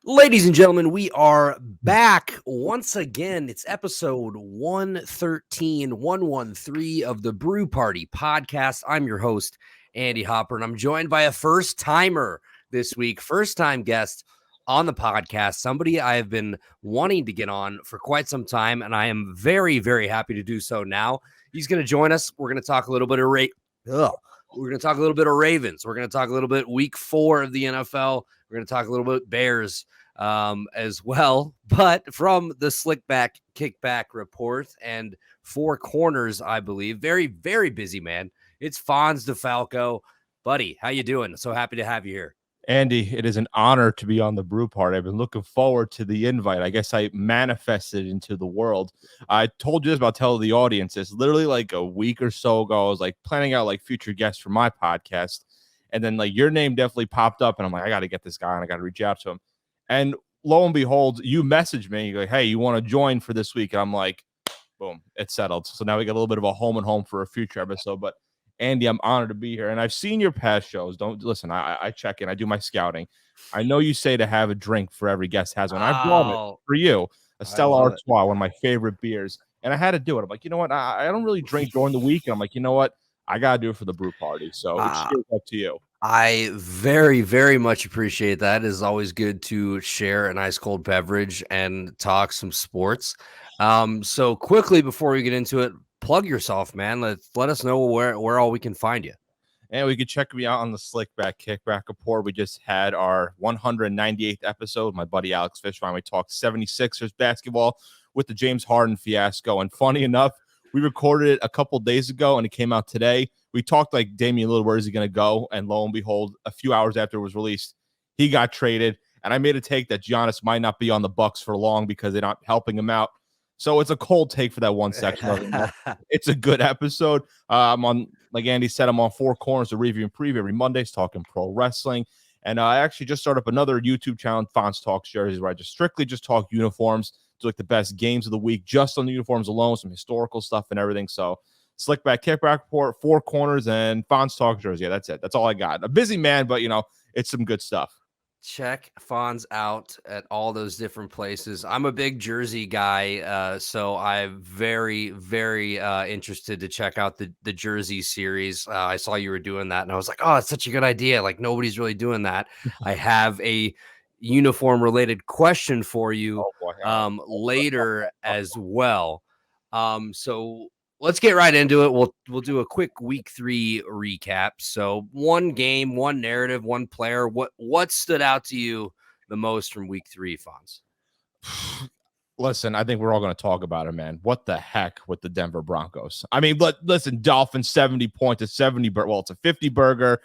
Ladies and gentlemen, we are back once again. It's episode 113 of the Brew Party podcast. I'm your host, Andy Hopper, and I'm joined by a first timer this week, first time guest on the podcast, somebody I have been wanting to get on for quite some time, and I am very, very happy to do so now. He's going to join us. We're going to talk a little bit of We're going to talk a little bit of Ravens. We're going to talk a little bit week 4 of the NFL. We're going to talk a little bit Bears as well. But from the Slickback Kickback Report and Four Corners, I believe, very, very busy man. It's Fonz De Falco. Buddy, how you doing? So happy to have you here. Andy, it is an honor to be on the Brew Party. I've been looking forward to the invite. I guess I manifested into the world. I told you this about telling the audience. It's literally like a week or so ago. I was like planning out like future guests for my podcast. And then like your name definitely popped up. And I'm like, I got to get this guy and I got to reach out to him. And lo and behold, you messaged me. You're like, hey, you want to join for this week? And I'm like, boom, it's settled. So now we got a little bit of a home and home for a future episode. But Andy, I'm honored to be here. And I've seen your past shows. Don't listen. I check in. I do my scouting. I know you say to have a drink for every guest has one. I brought it for you, a Stella Artois, one of my favorite beers. And I had to do it. I'm like, you know what? I don't really drink during the week. And I'm like, you know what? I got to do it for the Brew Party. So it's straight up to you. I very, very much appreciate that. It is always good to share an ice cold beverage and talk some sports. So quickly before we get into it, plug yourself, man. Let us know where all we can find you. And we could check me out on the Slickback Kickback Report. We just had our 198th episode. My buddy Alex Fishbein. We talked 76ers basketball with the James Harden fiasco. And funny enough, we recorded it a couple days ago and it came out today. We talked like Damian Lillard, where is he going to go? And lo and behold, a few hours after it was released, he got traded. And I made a take that Giannis might not be on the Bucks for long because they're not helping him out. So it's a cold take for that one section. It's a good episode. I'm on, like Andy said, I'm on Four Corners, a review and preview every Mondays, talking pro wrestling. And I actually just started up another YouTube channel, Fonz Talks Jerseys, where I just strictly talk uniforms, do like the best games of the week, just on the uniforms alone, some historical stuff and everything. So Slickback Kickback Report, Four Corners, and Fonz Talks Jersey. Yeah, that's it. That's all I got. A busy man, but it's some good stuff. Check Fonz out at all those different places. I'm a big Jersey guy, so I'm very, very interested to check out the Jersey series. I saw you were doing that, and I was like, oh, it's such a good idea. Like, nobody's really doing that. I have a uniform-related question for you later as well. So let's get right into it. We'll do a quick week 3 recap. So one game, one narrative, one player. What stood out to you the most from week 3, Fonz? Listen, I think we're all going to talk about it, man. What the heck with the Denver Broncos? I mean, listen, Dolphins 70 points, a 70 burger. Well, it's a 50 burger,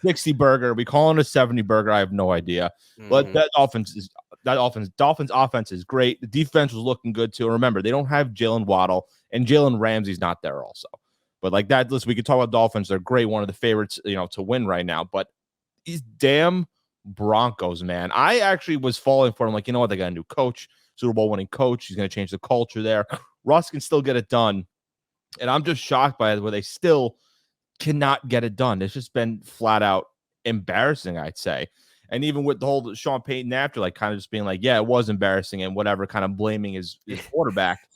60 burger. We call it a 70 burger. I have no idea. But that Dolphins offense is great. The defense was looking good too. Remember, they don't have Jalen Waddle, and Jalen Ramsey's not there also. But like that, listen, we could talk about Dolphins. They're great, one of the favorites, to win right now. But these damn Broncos, man. I actually was falling for them. Like, you know what? They got a new coach. Super Bowl winning coach. He's going to change the culture there. Russ can still get it done. And I'm just shocked by it where they still cannot get it done. It's just been flat out embarrassing, I'd say. And even with the whole Sean Payton after, like, kind of just being like, yeah, it was embarrassing and whatever, kind of blaming his quarterback.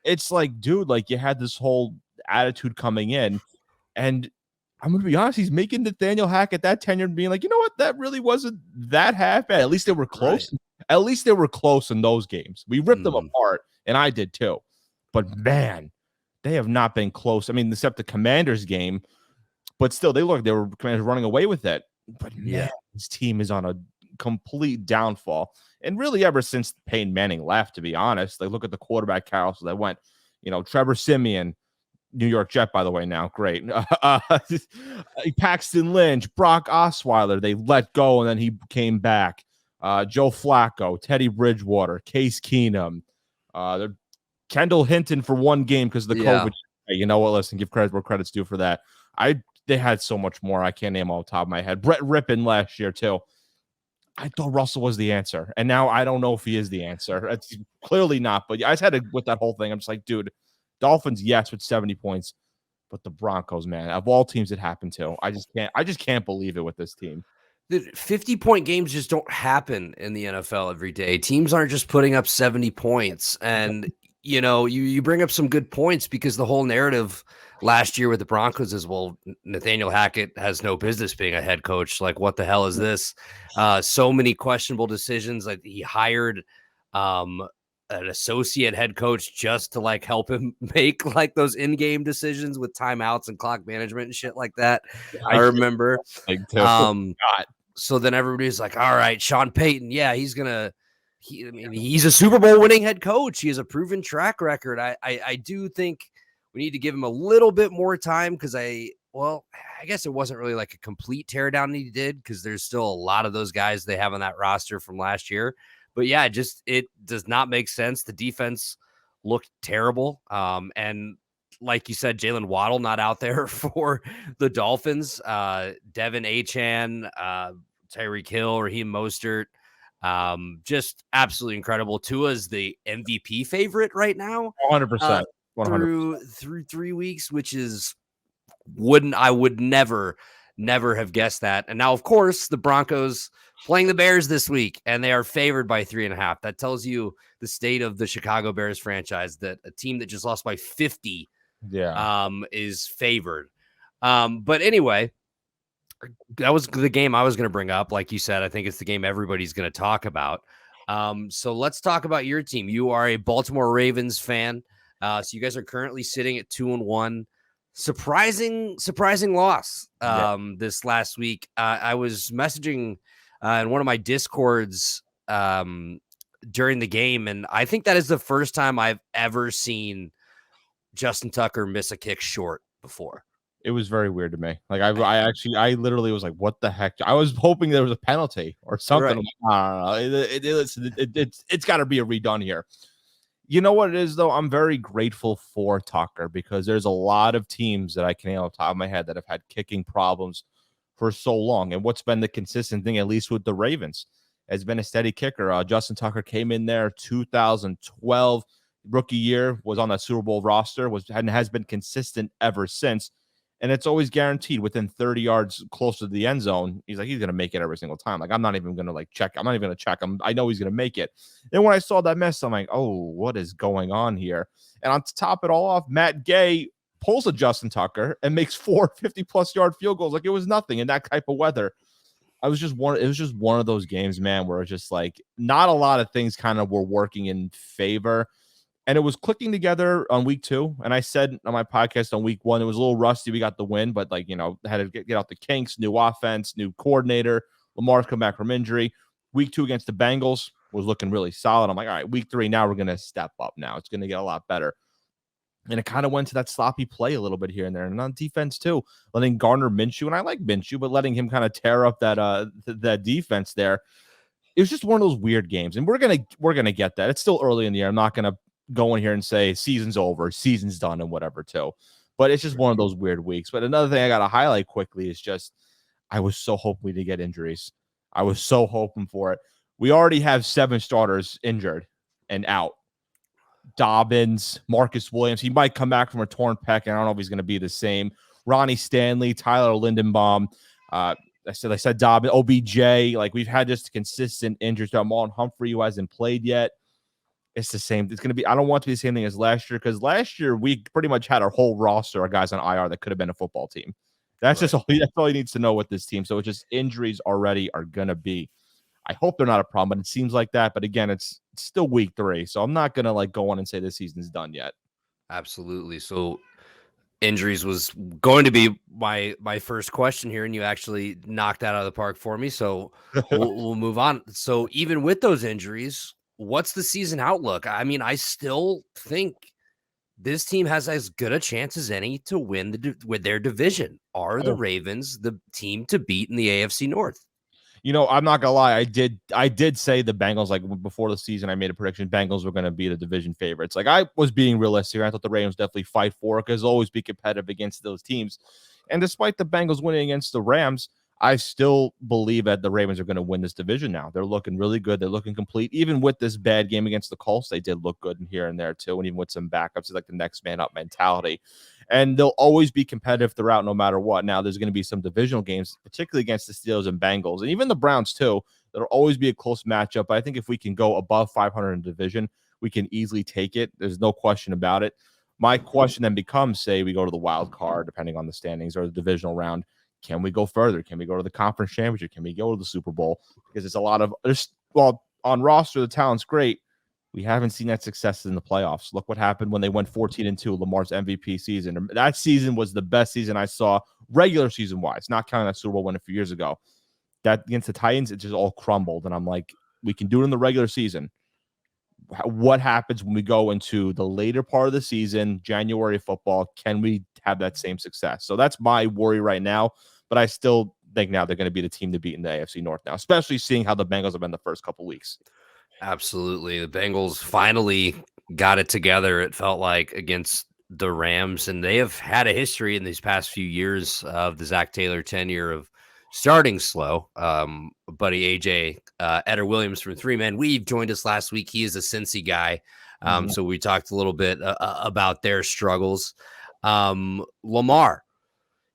It's like, dude, like, you had this whole attitude coming in. And I'm going to be honest, he's making Nathaniel Hackett that tenure being like, you know what? That really wasn't that half bad. At least they were close. Right. At least they were close in those games. We ripped them apart, and I did too. But, man, they have not been close. I mean, except the Commanders game. But still, they look, they were Commanders running away with it. But, man, this team is on a complete downfall. And really ever since Peyton Manning left, to be honest. Like, look at the quarterback carousel that went, Trevor Siemian, New York Jet, by the way, now. Great. Paxton Lynch, Brock Osweiler, they let go, and then he came back. Joe Flacco, Teddy Bridgewater, Case Keenum, Kendall Hinton for one game because of the COVID. Hey, you know what? Listen, give credit where credit's due for that. They had so much more. I can't name off the top of my head. Brett Rippon last year, too. I thought Russell was the answer, and now I don't know if he is the answer. It's clearly not, but I just had to, with that whole thing, I'm just like, dude, Dolphins, yes, with 70 points, but the Broncos, man, of all teams it happened to, I just can't believe it with this team. The 50-point games just don't happen in the NFL every day. Teams aren't just putting up 70 points. And, you bring up some good points because the whole narrative last year with the Broncos is, well, Nathaniel Hackett has no business being a head coach. Like, what the hell is this? So many questionable decisions. Like, he hired an associate head coach just to like help him make like those in-game decisions with timeouts and clock management and shit like that. I remember. So then everybody's like, all right, Sean Payton. Yeah, he's a Super Bowl winning head coach. He has a proven track record. I do think we need to give him a little bit more time because I guess it wasn't really like a complete teardown he did because there's still a lot of those guys they have on that roster from last year. But yeah, it does not make sense. The defense looked terrible. And like you said, Jalen Waddle not out there for the Dolphins. Devin Achane, Tyreek Hill, Raheem Mostert, just absolutely incredible. Tua's the MVP favorite right now. 100%. Through 3 weeks, which is I would never have guessed that. And now, of course, the Broncos playing the Bears this week, and they are favored by 3.5. That tells you the state of the Chicago Bears franchise, that a team that just lost by 50 is favored. But anyway, that was the game I was going to bring up. Like you said, I think it's the game everybody's going to talk about. So let's talk about your team. You are a Baltimore Ravens fan. So you guys are currently sitting at 2-1. Surprising loss this last week. I was messaging in one of my Discords during the game, and I think that is the first time I've ever seen Justin Tucker miss a kick short before. It was very weird to me. Like I literally was like, "What the heck?" I was hoping there was a penalty or something. Right. I don't know. It's got to be a redone here. You know what it is, though? I'm very grateful for Tucker because there's a lot of teams that I can name off the top of my head that have had kicking problems for so long. And what's been the consistent thing, at least with the Ravens, has been a steady kicker. Justin Tucker came in there 2012 rookie year, was on that Super Bowl roster, has been consistent ever since. And it's always guaranteed within 30 yards close to the end zone. He's going to make it every single time. Like, I'm not even going to check. I'm not even going to check him. I know he's going to make it. And when I saw that mess, I'm like, oh, what is going on here? And on top it all off, Matt Gay pulls a Justin Tucker and makes 4 50-plus yard field goals like it was nothing in that type of weather. It was just one of those games, man, where it's just like not a lot of things kind of were working in favor. And it was clicking together on week 2. And I said on my podcast on week 1, it was a little rusty. We got the win, but had to get out the kinks, new offense, new coordinator. Lamar's come back from injury. Week 2 against the Bengals was looking really solid. I'm like, all right, week 3, now we're going to step up now. It's going to get a lot better. And it kind of went to that sloppy play a little bit here and there. And on defense too, letting Gardner Minshew, and I like Minshew, but letting him kind of tear up that defense there. It was just one of those weird games. And we're gonna get that. It's still early in the year. I'm not gonna go in here and say season's over, season's done, and whatever too. But it's just one of those weird weeks. But another thing I gotta highlight quickly is just I was so hoping we didn't get injuries. I was so hoping for it. We already have 7 starters injured and out. Dobbins, Marcus Williams. He might come back from a torn pec, and I don't know if he's going to be the same. Ronnie Stanley, Tyler Lindenbaum. I said Dobbins, OBJ. Like, we've had just consistent injuries. Marlon Humphrey, who hasn't played yet. It's the same. It's going to be. I don't want it to be the same thing as last year, because last year we pretty much had our whole roster of guys on IR that could have been a football team. That's right. That's all he needs to know with this team. So it's just injuries already are going to be. I hope they're not a problem, but it seems like that. But again, it's still week 3, so I'm not gonna go on and say this season's done yet. Absolutely. So injuries was going to be my first question here, and you actually knocked that out of the park for me. So we'll move on. So even with those injuries, what's the season outlook? I mean, I still think this team has as good a chance as any to win with their division. Are the Ravens the team to beat in the AFC North? I'm not gonna lie. I did say the Bengals, like before the season, I made a prediction Bengals were gonna be the division favorites. Like, I was being realistic. I thought the Ravens definitely fight for it because always be competitive against those teams. And despite the Bengals winning against the Rams, I still believe that the Ravens are going to win this division now. They're looking really good. They're looking complete. Even with this bad game against the Colts, they did look good in here and there too. And even with some backups, it's like the next man up mentality. and they'll always be competitive throughout no matter what. Now, there's going to be some divisional games, particularly against the Steelers and Bengals, and even the Browns too. There'll always be a close matchup. But I think if we can go above 500 in division, we can easily take it. There's no question about it. My question then becomes, say we go to the wild card, depending on the standings, or the divisional round. Can we go further? Can we go to the conference championship? Can we go to the Super Bowl? Because it's a lot of, on roster, the talent's great. We haven't seen that success in the playoffs. Look what happened when they went 14-2, Lamar's MVP season. That season was the best season I saw regular season wise, not counting that Super Bowl win a few years ago. That against the Titans, it just all crumbled. And I'm like, we can do it in the regular season. What happens when we go into the later part of the season, January football? Can we have that same success? So that's my worry right now. But I still think now they're going to be the team to beat in the AFC North now, especially seeing how the Bengals have been the first couple weeks. Absolutely. The Bengals finally got it together, it felt like, against the Rams. And they have had a history in these past few years of the Zach Taylor tenure of starting slow. Buddy AJ Eder Williams from Three Man Weave joined us last week. He is a Cincy guy. So we talked a little bit about their struggles. Lamar,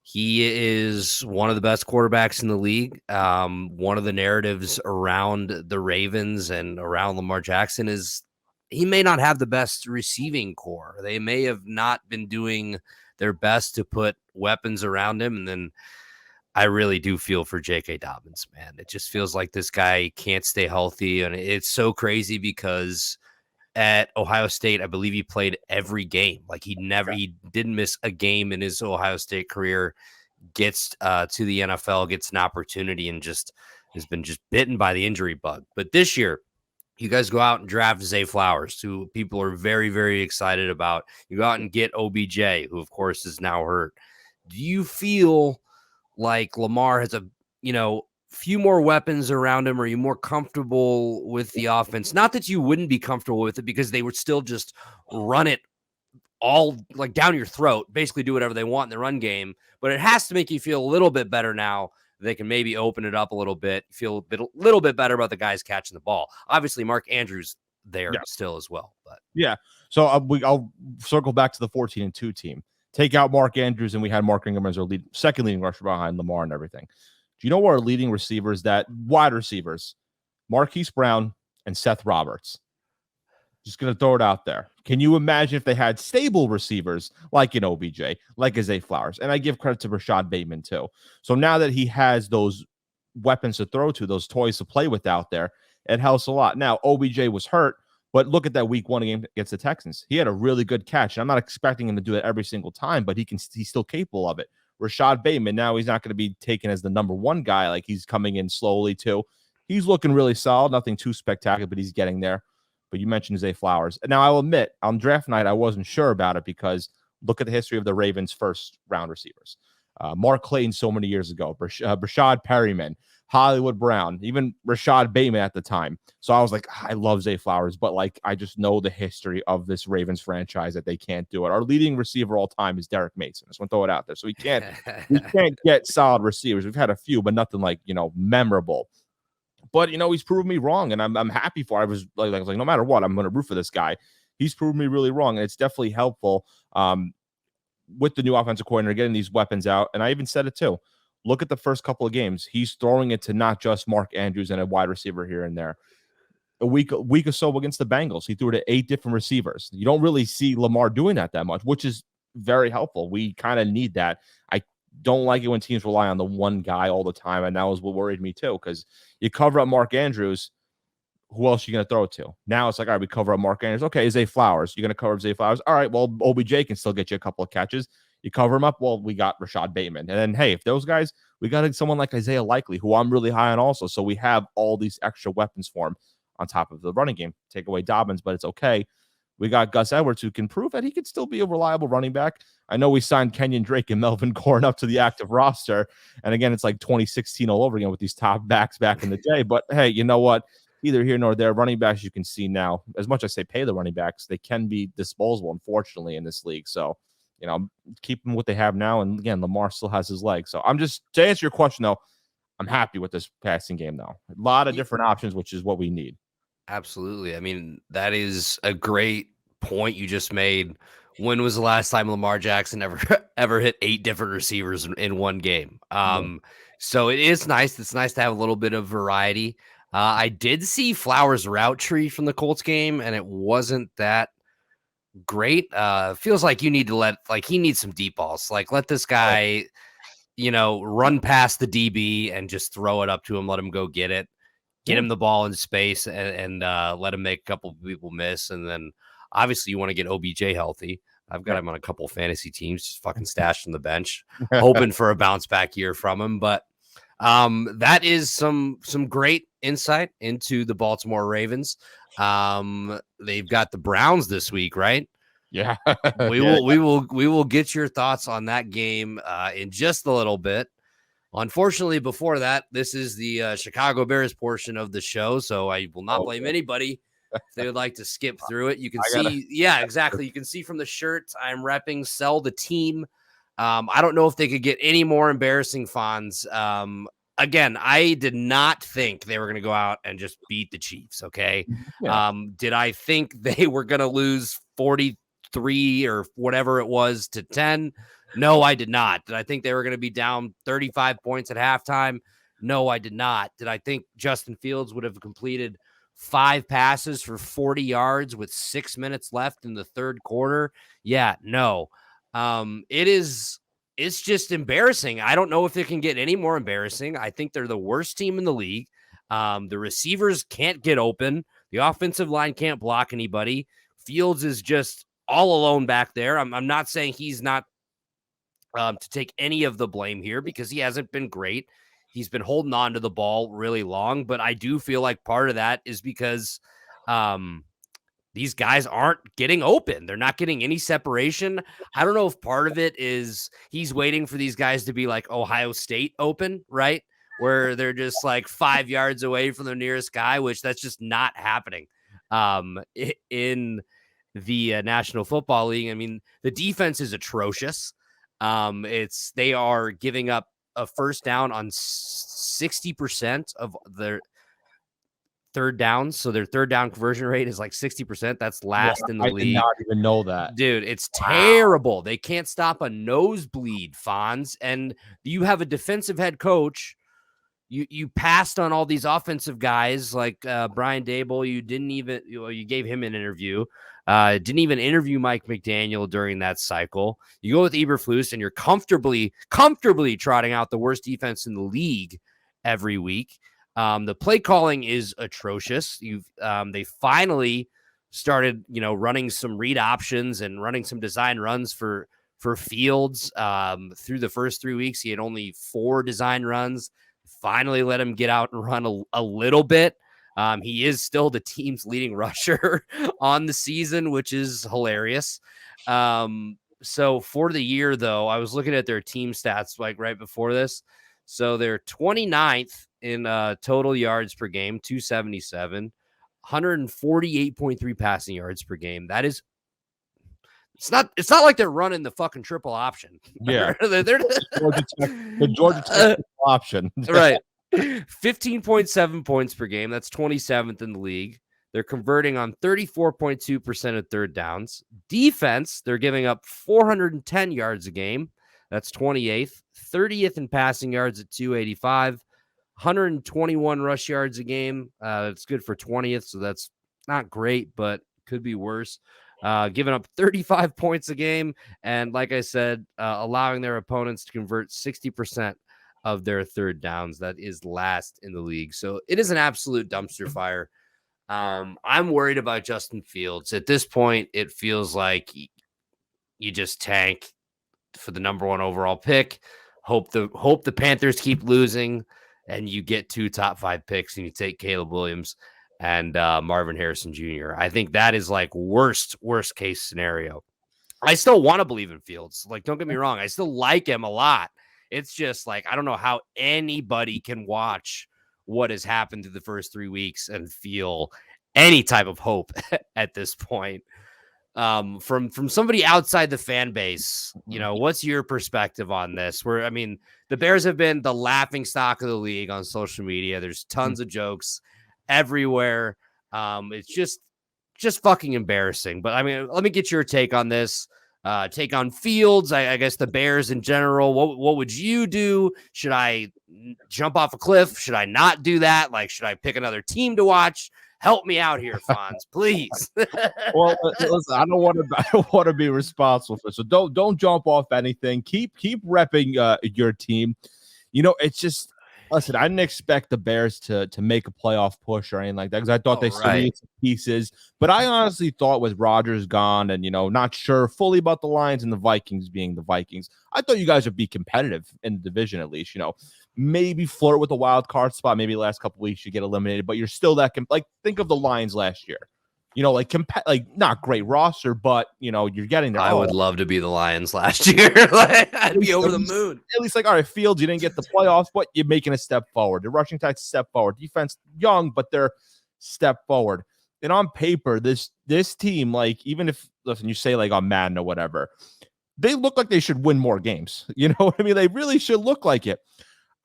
he is one of the best quarterbacks in the league. One of the narratives around the Ravens and around Lamar Jackson is he may not have the best receiving core. They may have not been doing their best to put weapons around him. And then I really do feel for J.K. Dobbins, man. It just feels like this guy can't stay healthy. And it's so crazy because at Ohio State, I believe he played every game. Like he didn't miss a game in his Ohio State career, gets to the NFL, gets an opportunity, and just has been just bitten by the injury bug. But this year, you guys go out and draft Zay Flowers, who people are very, very excited about. You go out and get OBJ, who of course is now hurt. Do you feel like Lamar has a few more weapons around him? Are you more comfortable with the offense? Not that you wouldn't be comfortable with it, because they would still just run it all like down your throat, basically do whatever they want in the run game. But it has to make you feel a little bit better now. They can maybe open it up a little bit, feel a little bit better about the guys catching the ball. Obviously, Mark Andrews there still as well. But so I'll circle back to the 14-2 team. Take out Mark Andrews, and we had Mark Ingram as our second leading rusher behind Lamar and everything. Do you know what our leading receivers, that wide receivers, Marquise Brown and Seth Roberts? Just going to throw it out there. Can you imagine if they had stable receivers like an OBJ, like a Zay Flowers? And I give credit to Rashad Bateman too. So now that he has those weapons to throw to, those toys to play with out there, it helps a lot. Now, OBJ was hurt, but look at that week 1 game against the Texans. He had a really good catch. And I'm not expecting him to do it every single time, but he's still capable of it. Rashad Bateman, now he's not going to be taken as the number 1 guy. Like, he's coming in slowly too. He's looking really solid. Nothing too spectacular, but he's getting there. But you mentioned Zay Flowers. Now, I'll admit, on draft night, I wasn't sure about it because look at the history of the Ravens' first round receivers. Mark Clayton so many years ago, Brashad Perryman, Hollywood Brown, even Rashad Bateman at the time. So I was like, I love Zay Flowers, but like, I just know the history of this Ravens franchise that they can't do it. Our leading receiver all time is Derek Mason. I just want to throw it out there. So we can't get solid receivers. We've had a few, but nothing like, memorable. But, he's proven me wrong, and I'm happy for it. I was like, no matter what, I'm going to root for this guy. He's proven me really wrong, and it's definitely helpful with the new offensive coordinator getting these weapons out. And I even said it too. Look at the first couple of games. He's throwing it to not just Mark Andrews and a wide receiver here and there. A week or so against the Bengals, he threw it to 8 different receivers. You don't really see Lamar doing that much, which is very helpful. We kind of need that. I don't like it when teams rely on the one guy all the time, and that was what worried me too, because you cover up Mark Andrews, who else are you going to throw it to? Now it's like, all right, we cover up Mark Andrews. Okay, Zay Flowers. You're going to cover up Zay Flowers. All right, well, OBJ can still get you a couple of catches. You cover him up. Well, we got Rashad Bateman. And then, hey, if those guys, we got someone like Isaiah Likely, who I'm really high on also. So we have all these extra weapons for him on top of the running game. Take away Dobbins, but it's okay. We got Gus Edwards, who can prove that he could still be a reliable running back. I know we signed Kenyon Drake and Melvin Gordon up to the active roster. And again, it's like 2016 all over again with these top backs back in the day. But hey, you know what? Either here nor there, running backs, you can see now, as much as they pay the running backs, they can be disposable, unfortunately, in this league. So, keep them what they have now. And again, Lamar still has his legs. So I'm just, to answer your question, though, I'm happy with this passing game, though. A lot of different options, which is what we need. Absolutely. I mean, that is a great point you just made when was the last time Lamar Jackson ever hit 8 different receivers in one game? So it is nice. It's nice to have a little bit of variety. I did see Flowers' route tree from the Colts game, and it wasn't that great. Feels like you need to he needs some deep balls. Like, let this guy, run past the DB and just throw it up to him. Let him go get it. Get him the ball in space and let him make a couple of people miss. And then obviously you want to get OBJ healthy. I've got him on a couple of fantasy teams, just fucking stashed on the bench, hoping for a bounce back year from him. But that is some great insight into the Baltimore Ravens. They've got the Browns this week, right? Yeah. We will get your thoughts on that game in just a little bit. Unfortunately, before that, this is the Chicago Bears portion of the show, so I will not blame anybody if they would like to skip through it. You can yeah, exactly. You can see from the shirt I'm repping Sell the Team. I don't know if they could get any more embarrassing, Fonz. Again, I did not think they were going to go out and just beat the Chiefs, okay? Yeah. Did I think they were going to lose 43 or whatever it was to 10? No, I did not. Did I think they were going to be down 35 points at halftime? No, I did not. Did I think Justin Fields would have completed 5 passes for 40 yards with 6 minutes left in the third quarter? Yeah, no. It's just embarrassing. I don't know if it can get any more embarrassing. I think they're the worst team in the league. The receivers can't get open. The offensive line can't block anybody. Fields is just all alone back there. I'm not saying he's not to take any of the blame here because he hasn't been great. He's been holding on to the ball really long, but I do feel like part of that is because these guys aren't getting open. They're not getting any separation. I don't know if part of it is he's waiting for these guys to be like Ohio State open, right? Where they're just like 5 yards away from the nearest guy, which that's just not happening in the National Football League. I mean, the defense is atrocious. They are giving up a first down on 60% of their third downs. So their third down conversion rate is like 60%. That's last in the league. I did not even know that. Dude, it's terrible. They can't stop a nosebleed, Fonz. And you have a defensive head coach. You passed on all these offensive guys like Brian Dable. You didn't even, you gave him an interview. Didn't even interview Mike McDaniel during that cycle. You go with Eberflus and you're comfortably trotting out the worst defense in the league every week. The play calling is atrocious. They finally started, running some read options and running some design runs for Fields. Through the first 3 weeks, he had only 4 design runs. Finally let him get out and run a little bit. He is still the team's leading rusher on the season, which is hilarious. So for the year, though, I was looking at their team stats like right before this. So they're 29th in total yards per game, 277, 148.3 passing yards per game. That is, it's not like they're running the fucking triple option. Yeah. they're the Georgia Tech option. Right. 15.7 points per game. That's 27th in the league. They're converting on 34.2% of third downs. Defense, they're giving up 410 yards a game. That's 28th. 30th in passing yards at 285. 121 rush yards a game. It's good for 20th, so that's not great, but could be worse. Giving up 35 points a game. And like I said, allowing their opponents to convert 60% of their third downs. That is last in the league. So it is an absolute dumpster fire. I'm worried about Justin Fields. At this point, it feels like you just tank for the number 1 overall pick. Hope the Panthers keep losing, and you get 2 top 5 picks, and you take Caleb Williams and Marvin Harrison Jr. I think that is like worst case scenario. I still want to believe in Fields. Like, don't get me wrong. I still like him a lot. It's just like, I don't know how anybody can watch what has happened through the first 3 weeks and feel any type of hope at this point. From somebody outside the fan base, what's your perspective on this? The Bears have been the laughing stock of the league on social media. There's tons of jokes everywhere. It's just fucking embarrassing. But let me get your take on this. take on Fields. I guess the Bears in general. What would you do? Should I jump off a cliff? Should I not do that? Like, should I pick another team to watch? Help me out here, Fonz, please. Well, listen, I don't want to be responsible for it. So don't jump off anything. Keep repping your team. It's just, listen, I didn't expect the Bears to make a playoff push or anything like that because I thought they still needed some pieces. But I honestly thought with Rodgers gone and, not sure fully about the Lions and the Vikings being the Vikings, I thought you guys would be competitive in the division at least, maybe flirt with a wild card spot. Maybe the last couple weeks you get eliminated, but you're still that think of the Lions last year. Not great roster, but you're getting there. I would love to be the Lions last year. I'd be over the moon. At least, all right, Fields, you didn't get the playoffs, but you're making a step forward. The rushing attack step forward. Defense young, but they're step forward. And on paper, this team, even if you say on Madden or whatever, they look like they should win more games. You know what I mean? They really should look like it.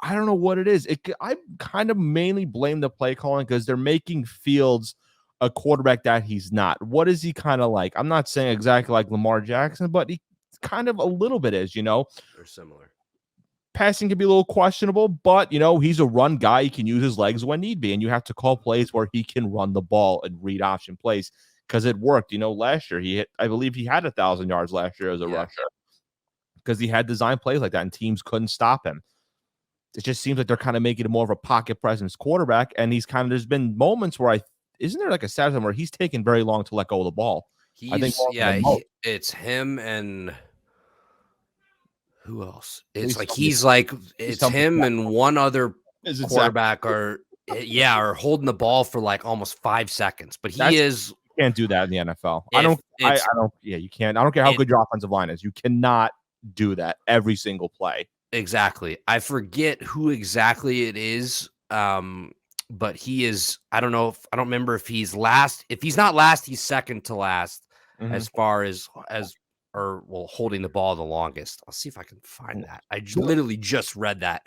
I don't know what it is. I kind of mainly blame the play calling because they're making Fields a quarterback that he's not. What is he kind of like? I'm not saying exactly like Lamar Jackson, but he kind of a little bit is, They're similar. Passing can be a little questionable, but, he's a run guy. He can use his legs when need be, and you have to call plays where he can run the ball and read option plays because it worked. Last year, I believe he had 1,000 yards last year as a rusher because he had designed plays like that, and teams couldn't stop him. It just seems like they're kind of making him more of a pocket presence quarterback, and there's been moments where isn't there like a stat where he's taken very long to let go of the ball? It's him and who else? It's him and one other quarterback are holding the ball for almost 5 seconds. But you can't do that in the NFL. You can't. I don't care how good your offensive line is. You cannot do that every single play. Exactly. I forget who exactly it is. But he is, I don't remember if he's last. If he's not last, he's second to last as far as holding the ball the longest. I'll see if I can find that. I literally just read that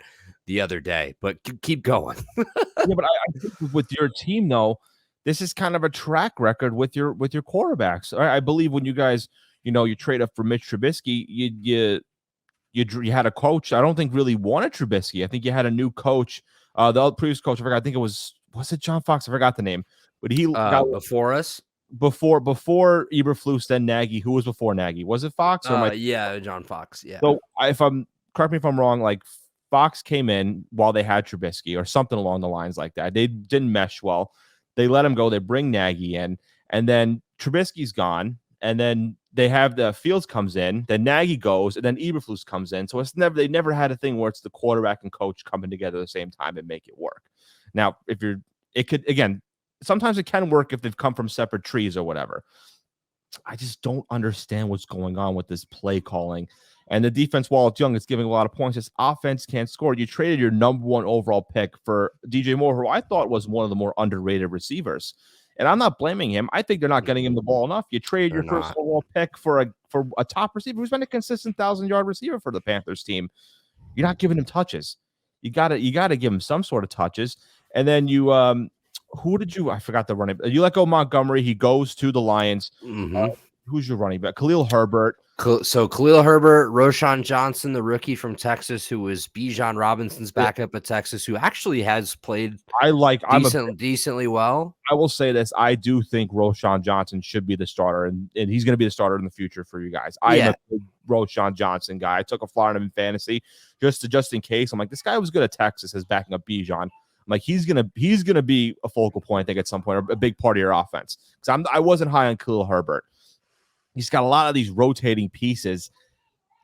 the other day, but keep going. But I think with your team though, this is kind of a track record with your quarterbacks. I believe when you guys, you trade up for Mitch Trubisky, you had a coach. I don't think really wanted Trubisky. I think you had a new coach. The previous coach, I forgot. I think it was it John Fox? I forgot the name, but he got before us. Before Eberflus, then Nagy. Who was before Nagy? Was it Fox? Or John Fox. Yeah. So correct me if I'm wrong. Fox came in while they had Trubisky or something along the lines like that. They didn't mesh well. They let him go. They bring Nagy in, and then Trubisky's gone, and then they have the Fields comes in, then Nagy goes, and then Eberflus comes in. So they never had a thing where it's the quarterback and coach coming together at the same time and make it work. Now, sometimes it can work if they've come from separate trees or whatever. I just don't understand what's going on with this play calling. And the defense, while it's young, it's giving a lot of points. This offense can't score. You traded your number one overall pick for DJ Moore, who I thought was one of the more underrated receivers. And I'm not blaming him. I think they're not getting him the ball enough. You traded your first overall pick for a top receiver who's been a consistent 1,000-yard receiver for the Panthers team. You're not giving him touches. You gotta give him some sort of touches. And then you I forgot the running back. You let go Montgomery. He goes to the Lions. Mm-hmm. Who's your running back? Khalil Herbert. So Khalil Herbert, Roshan Johnson, the rookie from Texas, who was Bijan Robinson's backup at Texas, who actually has played decently well. I will say this. I do think Roshan Johnson should be the starter, and he's going to be the starter in the future for you guys. I'm a big Roshan Johnson guy. I took a flyer on him in fantasy just in case. I'm like, this guy was good at Texas as backing up Bijan. I'm like, he's gonna be a focal point, I think, at some point, or a big part of your offense. Because I wasn't high on Khalil Herbert. He's got a lot of these rotating pieces,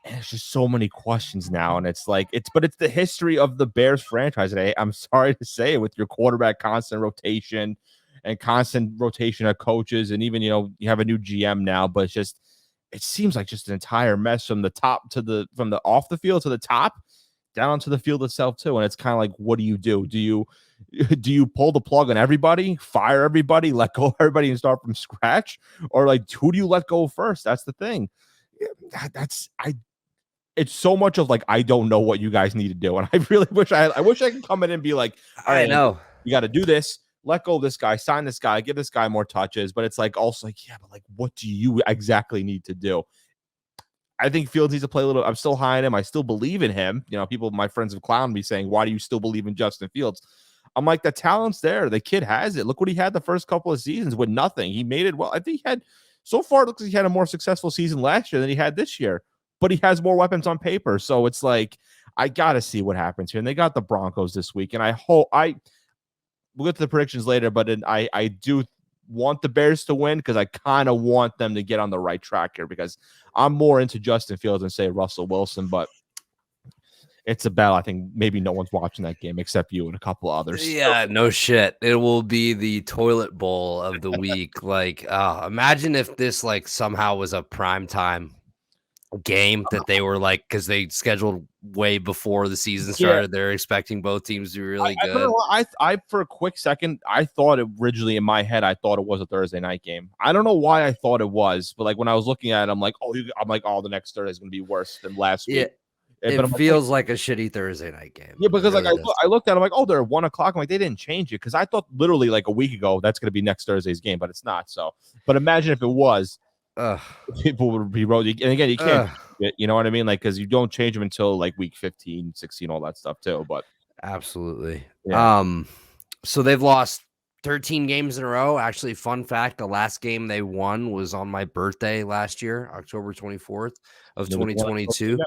and it's just so many questions now. And it's the history of the Bears franchise today. I'm sorry to say, with your quarterback constant rotation of coaches, and even you have a new GM now, but it seems like just an entire mess from the top from the off the field to the top, down to the field itself too. And it's kind of like, what do you do? Do you pull the plug on everybody, fire everybody, let go of everybody and start from scratch? Or who do you let go first? That's the thing. It's so much of I don't know what you guys need to do. And I really wish I could come in and be like, all right, I know you got to do this, let go of this guy, sign this guy, give this guy more touches. But it's also but what do you exactly need to do? I think Fields needs to play a little. I'm still high on him. I still believe in him. You know, people, my friends have clowned me saying, why do you still believe in Justin Fields? I'm like, the talent's there. The kid has it. Look what he had the first couple of seasons with nothing. He made it well. I think he had, so far, it looks like he had a more successful season last year than he had this year, but he has more weapons on paper. So it's like, I got to see what happens here. And they got the Broncos this week. And we'll get to the predictions later, but I do want the Bears to win because I kind of want them to get on the right track here because I'm more into Justin Fields than say Russell Wilson, but it's a battle. I think maybe no one's watching that game except you and a couple others. Yeah, no shit. It will be the toilet bowl of the week. Like, imagine if this like somehow was a primetime game that they were like, because they scheduled way before the season started. They're expecting both teams to be really good. I for a quick second, I thought originally in my head, I thought it was a Thursday night game. I don't know why I thought it was, but like when I was looking at it, I'm like, oh, the next Thursday is going to be worse than last week. It feels like a shitty Thursday night game. Yeah, because like I looked at it, I'm like, oh, they're 1 o'clock. I'm like, they didn't change it because I thought literally like a week ago that's going to be next Thursday's game, but it's not. So, but imagine if it was, people would be rolling. And again, you can't, you know what I mean? Like, because you don't change them until like week 15, 16, all that stuff too. But absolutely. Yeah. So they've lost 13 games in a row. Actually, fun fact, the last game they won was on my birthday last year, October 24th of 2022.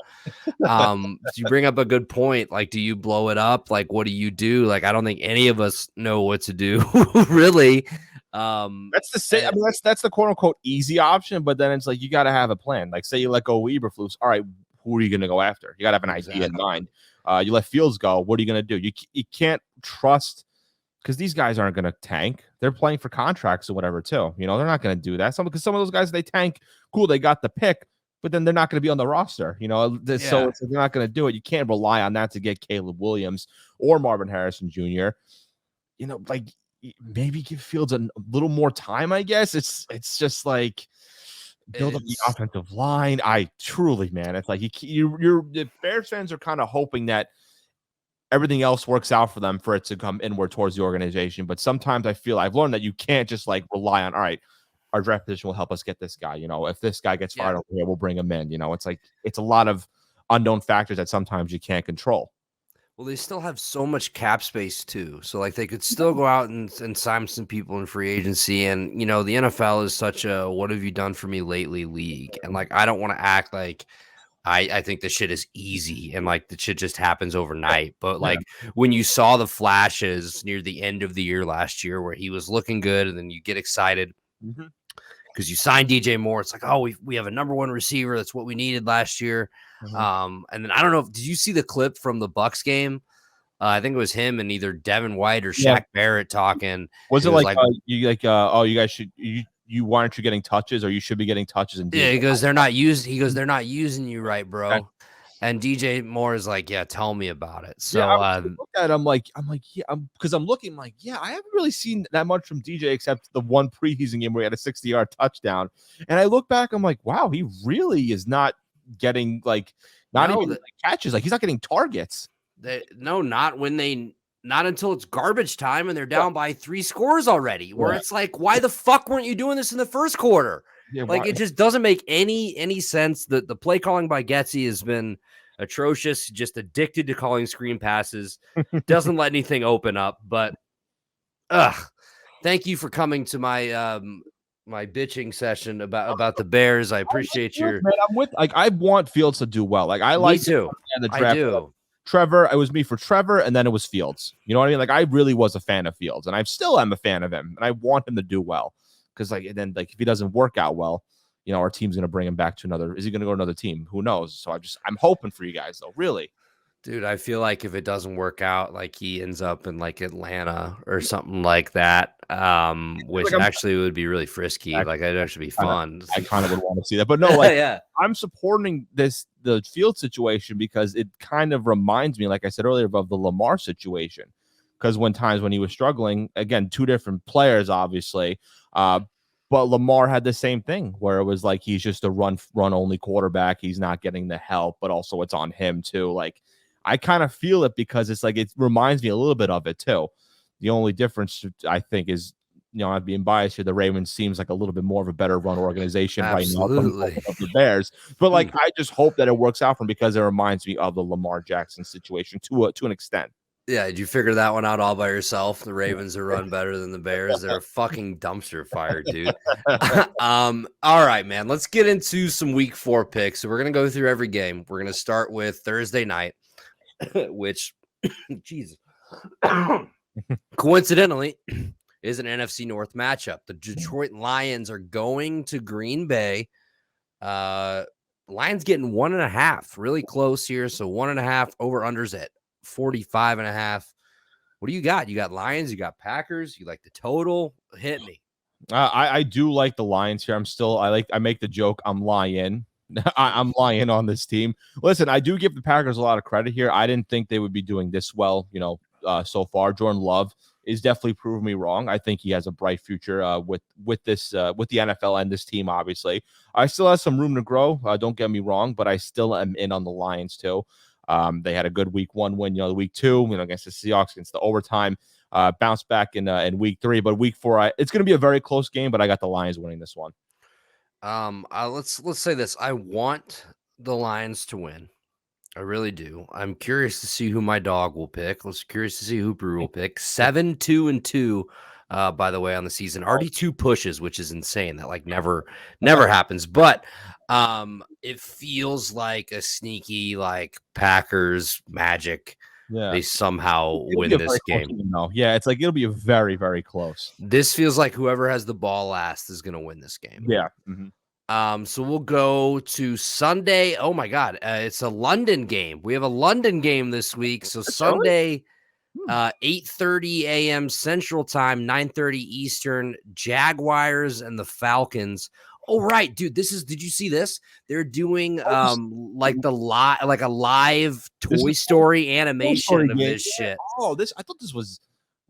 You bring up a good point. Like, do you blow it up? Like, what do you do? Like, I don't think any of us know what to do, really. That's the same. I mean, that's the quote unquote easy option, but then it's like you got to have a plan. Like, say you let go Eberflus. All right, who are you going to go after? You got to have an idea in mind. You let Fields go. What are you going to do? You can't trust because these guys aren't going to tank. They're playing for contracts or whatever too. You know, they're not going to do that. Because some of those guys they tank. Cool, they got the pick, but then they're not going to be on the roster. You know, so they're not going to do it. You can't rely on that to get Caleb Williams or Marvin Harrison Jr. You know, like. Maybe give Fields a little more time, I guess. It's just like build up the offensive line. I truly, man, it's like the Bears fans are kind of hoping that everything else works out for them for it to come inward towards the organization. But sometimes I feel I've learned that you can't just like rely on, all right, our draft position will help us get this guy. You know, if this guy gets fired over here, we'll bring him in. You know, it's like it's a lot of unknown factors that sometimes you can't control. Well, they still have so much cap space too. So like they could still go out and sign some people in free agency. And, you know, the NFL is such a what have you done for me lately league. And like I don't want to act like I think the shit is easy and like the shit just happens overnight. But like when you saw the flashes near the end of the year last year where he was looking good and then you get excited because you signed DJ Moore. It's like, oh, we have a number one receiver. That's what we needed last year. And then I don't know. Did you see the clip from the Bucks game? I think it was him and either Devin White or Shaq Barrett talking. Was it like you guys should why aren't you getting touches or you should be getting touches? And he goes, they're not using you right, bro. Okay. And DJ Moore is like, yeah, tell me about it. So look at I'm like, yeah, because I'm looking like, yeah, I haven't really seen that much from DJ except the one preseason game where he had a 60-yard touchdown. And I look back, I'm like, wow, he really is not getting like even catches. Like he's not getting targets. Not until it's garbage time and they're down by 3 scores already. Where it's like, why the fuck weren't you doing this in the first quarter? Yeah, like it just doesn't make any sense. The play calling by Getsy has been atrocious. Just addicted to calling screen passes. Doesn't let anything open up. But thank you for coming to my my bitching session about the Bears. I appreciate your. Man, I'm with. Like I want Fields to do well. Like I like me too. The draft. I do. Trevor, it was me for Trevor, and then it was Fields. You know what I mean? Like I really was a fan of Fields, and I still am a fan of him, and I want him to do well. Because if he doesn't work out well, you know, our team's gonna bring him back to another. Is he gonna go to another team? Who knows? So I'm hoping for you guys though, really. Dude, I feel like if it doesn't work out, like he ends up in like Atlanta or something like that, which actually would be really frisky. Like it'd actually be fun. I kind of would want to see that, but no, like I'm supporting the field situation because it kind of reminds me, like I said earlier, of the Lamar situation. Because when he was struggling, again, 2 different players, obviously. But Lamar had the same thing where it was like he's just a run only quarterback. He's not getting the help, but also it's on him too. Like I kind of feel it because it's like it reminds me a little bit of it too. The only difference I think is not being biased here, the Ravens seems like a little bit more of a better run organization right now Absolutely. of the Bears. But like, I just hope that it works out for him because it reminds me of the Lamar Jackson situation to an extent. Yeah, did you figure that one out all by yourself? The Ravens are run better than the Bears. They're a fucking dumpster fire, dude. All right, man. Let's get into some week 4 picks. So we're gonna go through every game. We're gonna start with Thursday night, which Jesus. Coincidentally, is an NFC North matchup. The Detroit Lions are going to Green Bay. Lions getting 1.5, really close here. So 1.5 over unders at 45.5. What do you got? You got Lions, you got Packers, you like the total? Hit me. I do like the Lions here. I make the joke, I'm lying. I'm lying on this team. Listen, I do give the Packers a lot of credit here. I didn't think they would be doing this well, so far. Jordan Love is definitely proving me wrong. I think he has a bright future with the NFL and this team. Obviously, I still have some room to grow. Don't get me wrong, but I still am in on the Lions too. They had a good week 1 win, week 2, against the Seahawks, against the overtime. Bounce back in week 3, but week 4, it's going to be a very close game. But I got the Lions winning this one. Let's say this. I want the Lions to win. I really do. I'm curious to see who my dog will pick. Curious to see who Brew will pick. 7-2-2, by the way, on the season. Already 2 pushes, which is insane. That like never happens. But it feels like a sneaky like Packers magic. Yeah, they somehow win this game. Yeah, it's like it'll be a very, very close. This feels like whoever has the ball last is going to win this game. Yeah. So we'll go to Sunday. Oh my God, it's a London game. We have a London game this week. So That's Sunday, 8:30 a.m. Central Time, 9:30 Eastern. Jaguars and the Falcons. Oh right, dude. Did you see this? They're doing like a live Toy Story animation of this shit. Oh, I thought this was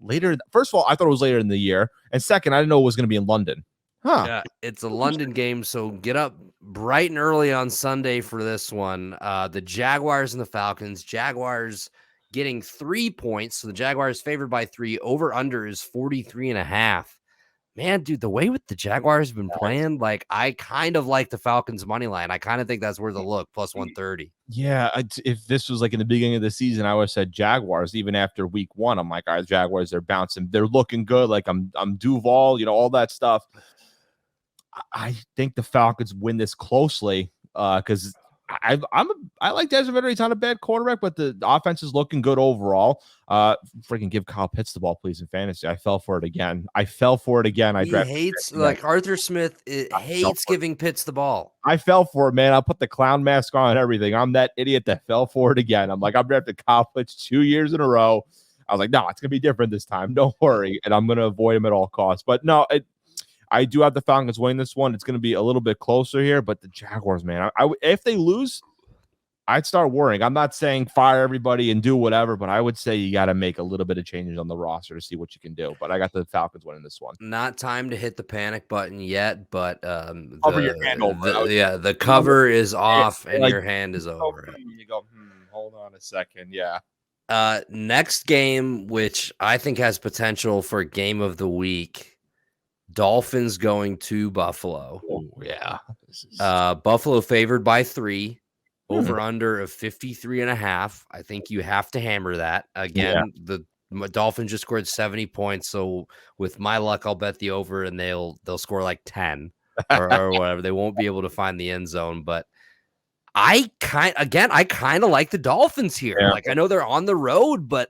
later. First of all, I thought it was later in the year, and second, I didn't know it was going to be in London. Huh. Yeah, it's a London game, so get up bright and early on Sunday for this one. The Jaguars and the Falcons. Jaguars getting 3 points, so the Jaguars favored by 3. Over under is 43.5. Man, dude, the way with the Jaguars have been playing, like I kind of like the Falcons money line. I kind of think that's worth a look, plus 130. Yeah, if this was like in the beginning of the season, I would have said Jaguars. Even after week 1, I'm like, all right, Jaguars, they're bouncing, they're looking good. Like I'm Duval, all that stuff. I think the Falcons win this closely because I like Desmond Ridder. He's not a bad quarterback, but the offense is looking good overall. Freaking give Kyle Pitts the ball, please, in fantasy. I fell for it again. I hates like Arthur Smith. Hates giving Pitts the ball. I fell for it, man. I put the clown mask on and everything. I'm that idiot that fell for it again. I'm like, I'm drafted Kyle Pitts 2 years in a row. I was like, no, it's gonna be different this time. Don't worry, and I'm gonna avoid him at all costs. But no, I do have the Falcons winning this one. It's going to be a little bit closer here, but the Jaguars, man, if they lose, I'd start worrying. I'm not saying fire everybody and do whatever, but I would say you got to make a little bit of changes on the roster to see what you can do. But I got the Falcons winning this one. Not time to hit the panic button yet, but cover your hand over. The cover is off and your hand is over. You go, hold on a second. Yeah. Next game, which I think has potential for game of the week. Dolphins going to Buffalo. Oh, yeah. Buffalo favored by 3. Over under of 53.5. I think you have to hammer that. Again, the Dolphins just scored 70 points. So with my luck, I'll bet the over and they'll score like 10 or whatever. They won't be able to find the end zone. But I kind of like the Dolphins here. Yeah. Like I know they're on the road, but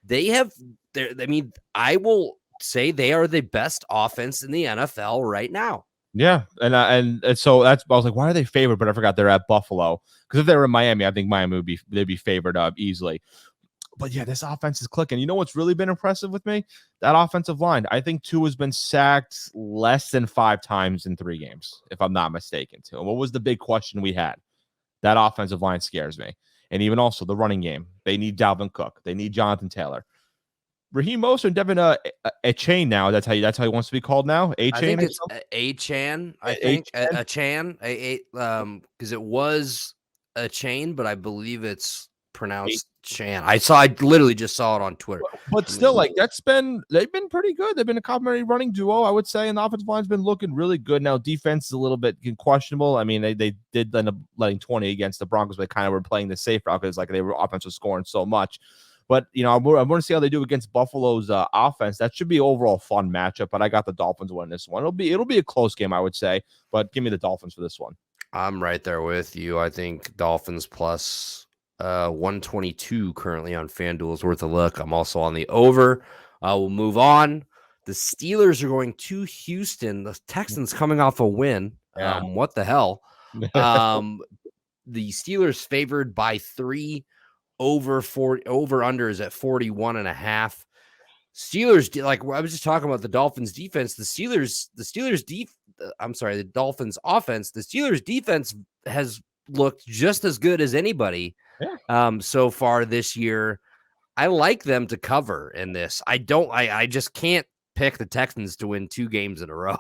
I will say they are the best offense in the NFL right now. Yeah, and so I was like, why are they favored? But I forgot they're at Buffalo, because if they were in Miami, I think Miami they'd be favored easily. But yeah, this offense is clicking. You know what's really been impressive with me? That offensive line. I think Tua has been sacked less than 5 times in 3 games, if I'm not mistaken. Too. And what was the big question we had? That offensive line scares me, and even also the running game. They need Dalvin Cook. They need Jonathan Taylor. Raheem Mostert and Devin a chain now. That's how he wants to be called now. A chain. I think it's a Chan. I think a Chan. Because it was a chain, but I believe it's pronounced Chan. I literally just saw it on Twitter. But still, like they've been pretty good. They've been a complementary running duo, I would say, and the offensive line's been looking really good. Now defense is a little bit questionable. I mean, they did end up letting 20 against the Broncos, but kind of were playing the safe route because like they were offensive scoring so much. But you know, I want to see how they do against Buffalo's offense. That should be overall fun matchup. But I got the Dolphins winning this one. It'll be a close game, I would say. But give me the Dolphins for this one. I'm right there with you. I think Dolphins plus 122 currently on FanDuel is worth a look. I'm also on the over. We'll move on. The Steelers are going to Houston. The Texans coming off a win. Yeah. What the hell? The Steelers favored by 3. Over under is at 41.5. Steelers, like I was just talking about the Dolphins defense. The Dolphins offense. The Steelers defense has looked just as good as anybody so far this year. I like them to cover in this. I just can't pick the Texans to win 2 games in a row.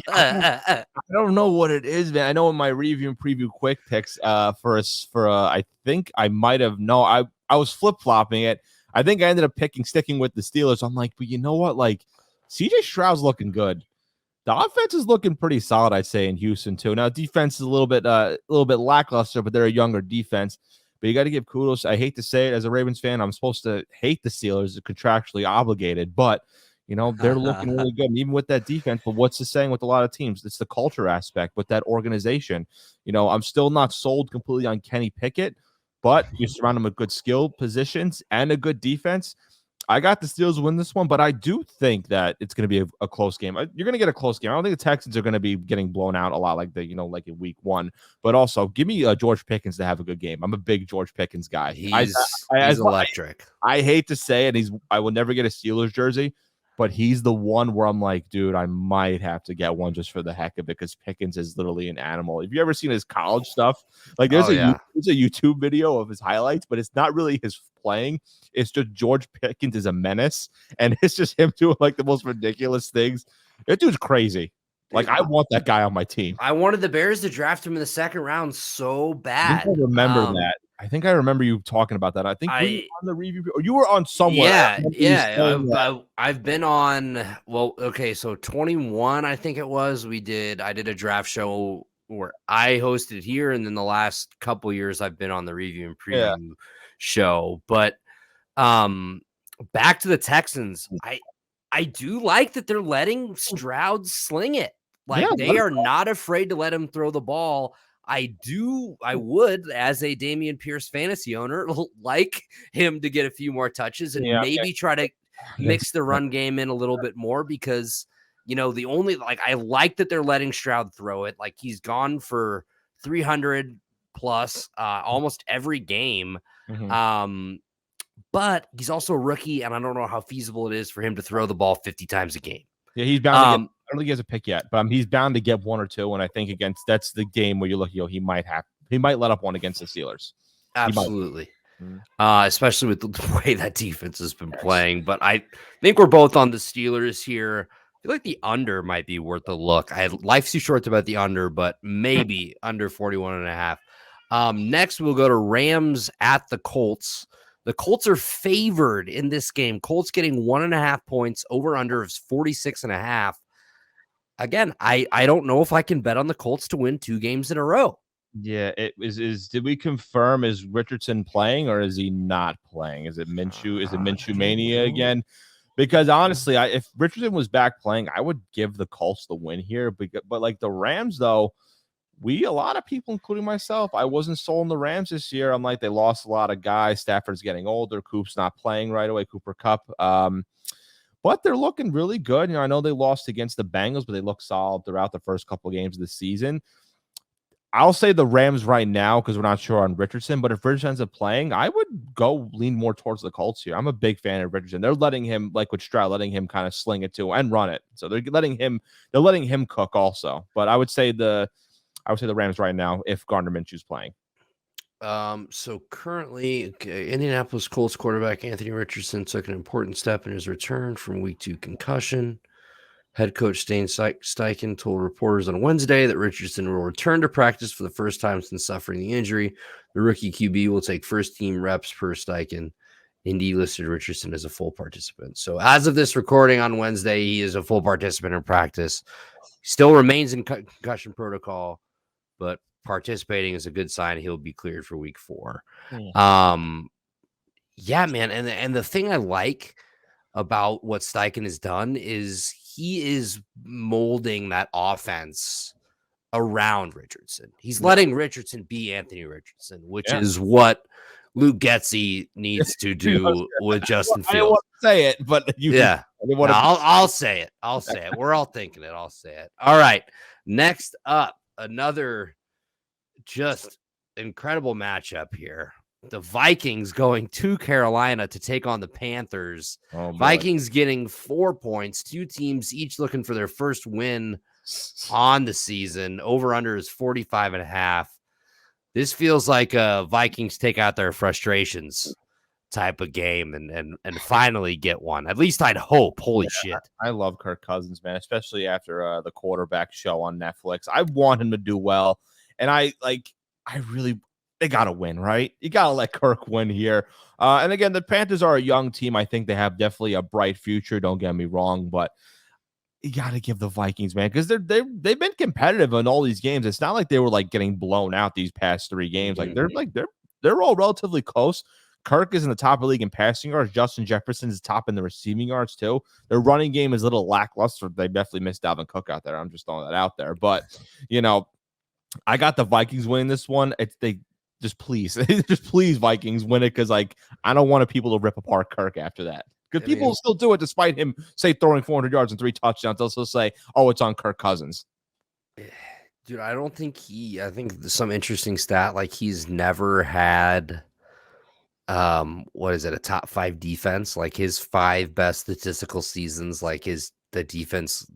I don't know what it is, man. I know in my review and preview quick picks I think I might have I was flip-flopping it. I think I ended up sticking with the Steelers. I'm like, but you know what? Like CJ Stroud's looking good. The offense is looking pretty solid, I'd say, in Houston too. Now defense is a little bit lackluster, but they're a younger defense. But you got to give kudos. I hate to say it as a Ravens fan, I'm supposed to hate the Steelers, they're contractually obligated, but you know, they're looking really good, and even with that defense. But what's the saying with a lot of teams? It's the culture aspect with that organization. You know, I'm still not sold completely on Kenny Pickett, but you surround him with good skill positions and a good defense. I got the Steelers win this one, but I do think that it's going to be a close game. You're going to get a close game. I don't think the Texans are going to be getting blown out a lot like like in week 1. But also, give me George Pickens to have a good game. I'm a big George Pickens guy. He's electric. I hate to say it. I will never get a Steelers jersey, but he's the one where I'm like, dude, I might have to get one just for the heck of it because Pickens is literally an animal. Have you ever seen his college stuff? Like there's a YouTube video of his highlights, but it's not really his playing. It's just George Pickens is a menace, and it's just him doing like the most ridiculous things. That dude's crazy. Like I want that guy on my team. I wanted the Bears to draft him in the 2nd round so bad. I remember that. I think I remember you talking about that. I think were you on the review, or you were on somewhere. I've been on. Well, okay, so 21, I think it was. I did a draft show where I hosted here, and then the last couple years I've been on the review and preview show. But back to the Texans, I do like that they're letting Stroud sling it. Like they are not afraid to let him throw the ball. I would, as a Dameon Pierce fantasy owner, like him to get a few more touches and maybe try to mix the run game in a little bit more because, you know, I like that they're letting Stroud throw it. Like he's gone for 300 plus almost every game. But he's also a rookie, and I don't know how feasible it is for him to throw the ball 50 times a game. Yeah, he's bound to get, I don't think he has a pick yet, but he's bound to get 1 or 2. And I think that's the game where you look, he might let up one against the Steelers. Absolutely. Especially with the way that defense has been playing. But I think we're both on the Steelers here. I feel like the under might be worth a look. Life's too short to bet the under, but maybe under 41.5. Next, we'll go to Rams at the Colts. The Colts are favored in this game. Colts getting 1.5 points. Over under is 46.5. Again, I don't know if I can bet on the Colts to win 2 games in a row. Yeah, it is. Did we confirm is Richardson playing or is he not playing? Is it Minshew? Is it Minshew mania again? Because honestly, if Richardson was back playing, I would give the Colts the win here. But like the Rams, though. A lot of people, including myself, I wasn't sold on the Rams this year. I'm like, they lost a lot of guys. Stafford's getting older. Coop's not playing right away. Cooper Kupp. But they're looking really good. You know, I know they lost against the Bengals, but they look solid throughout the first couple of games of the season. I'll say the Rams right now because we're not sure on Richardson. But if Richardson ends up playing, I would go lean more towards the Colts here. I'm a big fan of Richardson. They're letting him, like with Stroud, letting him kind of sling it too and run it. So they're letting him cook also. But I would say the Rams right now if Gardner Minshew's playing. So currently, Indianapolis Colts quarterback Anthony Richardson took an important step in his return from week 2 concussion. Head coach Dane Steichen told reporters on Wednesday that Richardson will return to practice for the first time since suffering the injury. The rookie QB will take first-team reps per Steichen. Indy listed Richardson as a full participant. So as of this recording on Wednesday, he is a full participant in practice. Still remains in concussion protocol, but participating is a good sign. He'll be cleared for week 4. Yeah, man. And the thing I like about what Steichen has done is he is molding that offense around Richardson. He's letting Richardson be Anthony Richardson, which is what Luke Getsy needs to do with Justin Fields. I didn't want to say it, but I'll say it. I'll say it. We're all thinking it. I'll say it. All right. Next up, another just incredible matchup here. The Vikings going to Carolina to take on the Panthers. Vikings getting 4 points. 2 teams each looking for their first win on the season. Over-under is 45.5. This feels like Vikings take out their frustrations type of game and finally get one. At least I'd hope. Holy shit. I love Kirk Cousins, man, especially after the quarterback show on Netflix. I want him to do well. And they got to win, right? You got to let Kirk win here. And again, the Panthers are a young team. I think they have definitely a bright future. Don't get me wrong, but you got to give the Vikings, man, because they've been competitive in all these games. It's not like they were like getting blown out these past 3 games. Like they're all relatively close. Kirk is in the top of the league in passing yards. Justin Jefferson is top in the receiving yards too. Their running game is a little lackluster. They definitely missed Dalvin Cook out there. I'm just throwing that out there. But I got the Vikings winning this one. Just please Vikings win it, because I don't want people to rip apart Kirk after that. Because people will still do it despite him, say, throwing 400 yards and 3 touchdowns. They'll still say, oh, it's on Kirk Cousins. Dude, I don't think I think some interesting stat, like he's never had, a top 5 defense. Like his 5 best statistical seasons, like the defense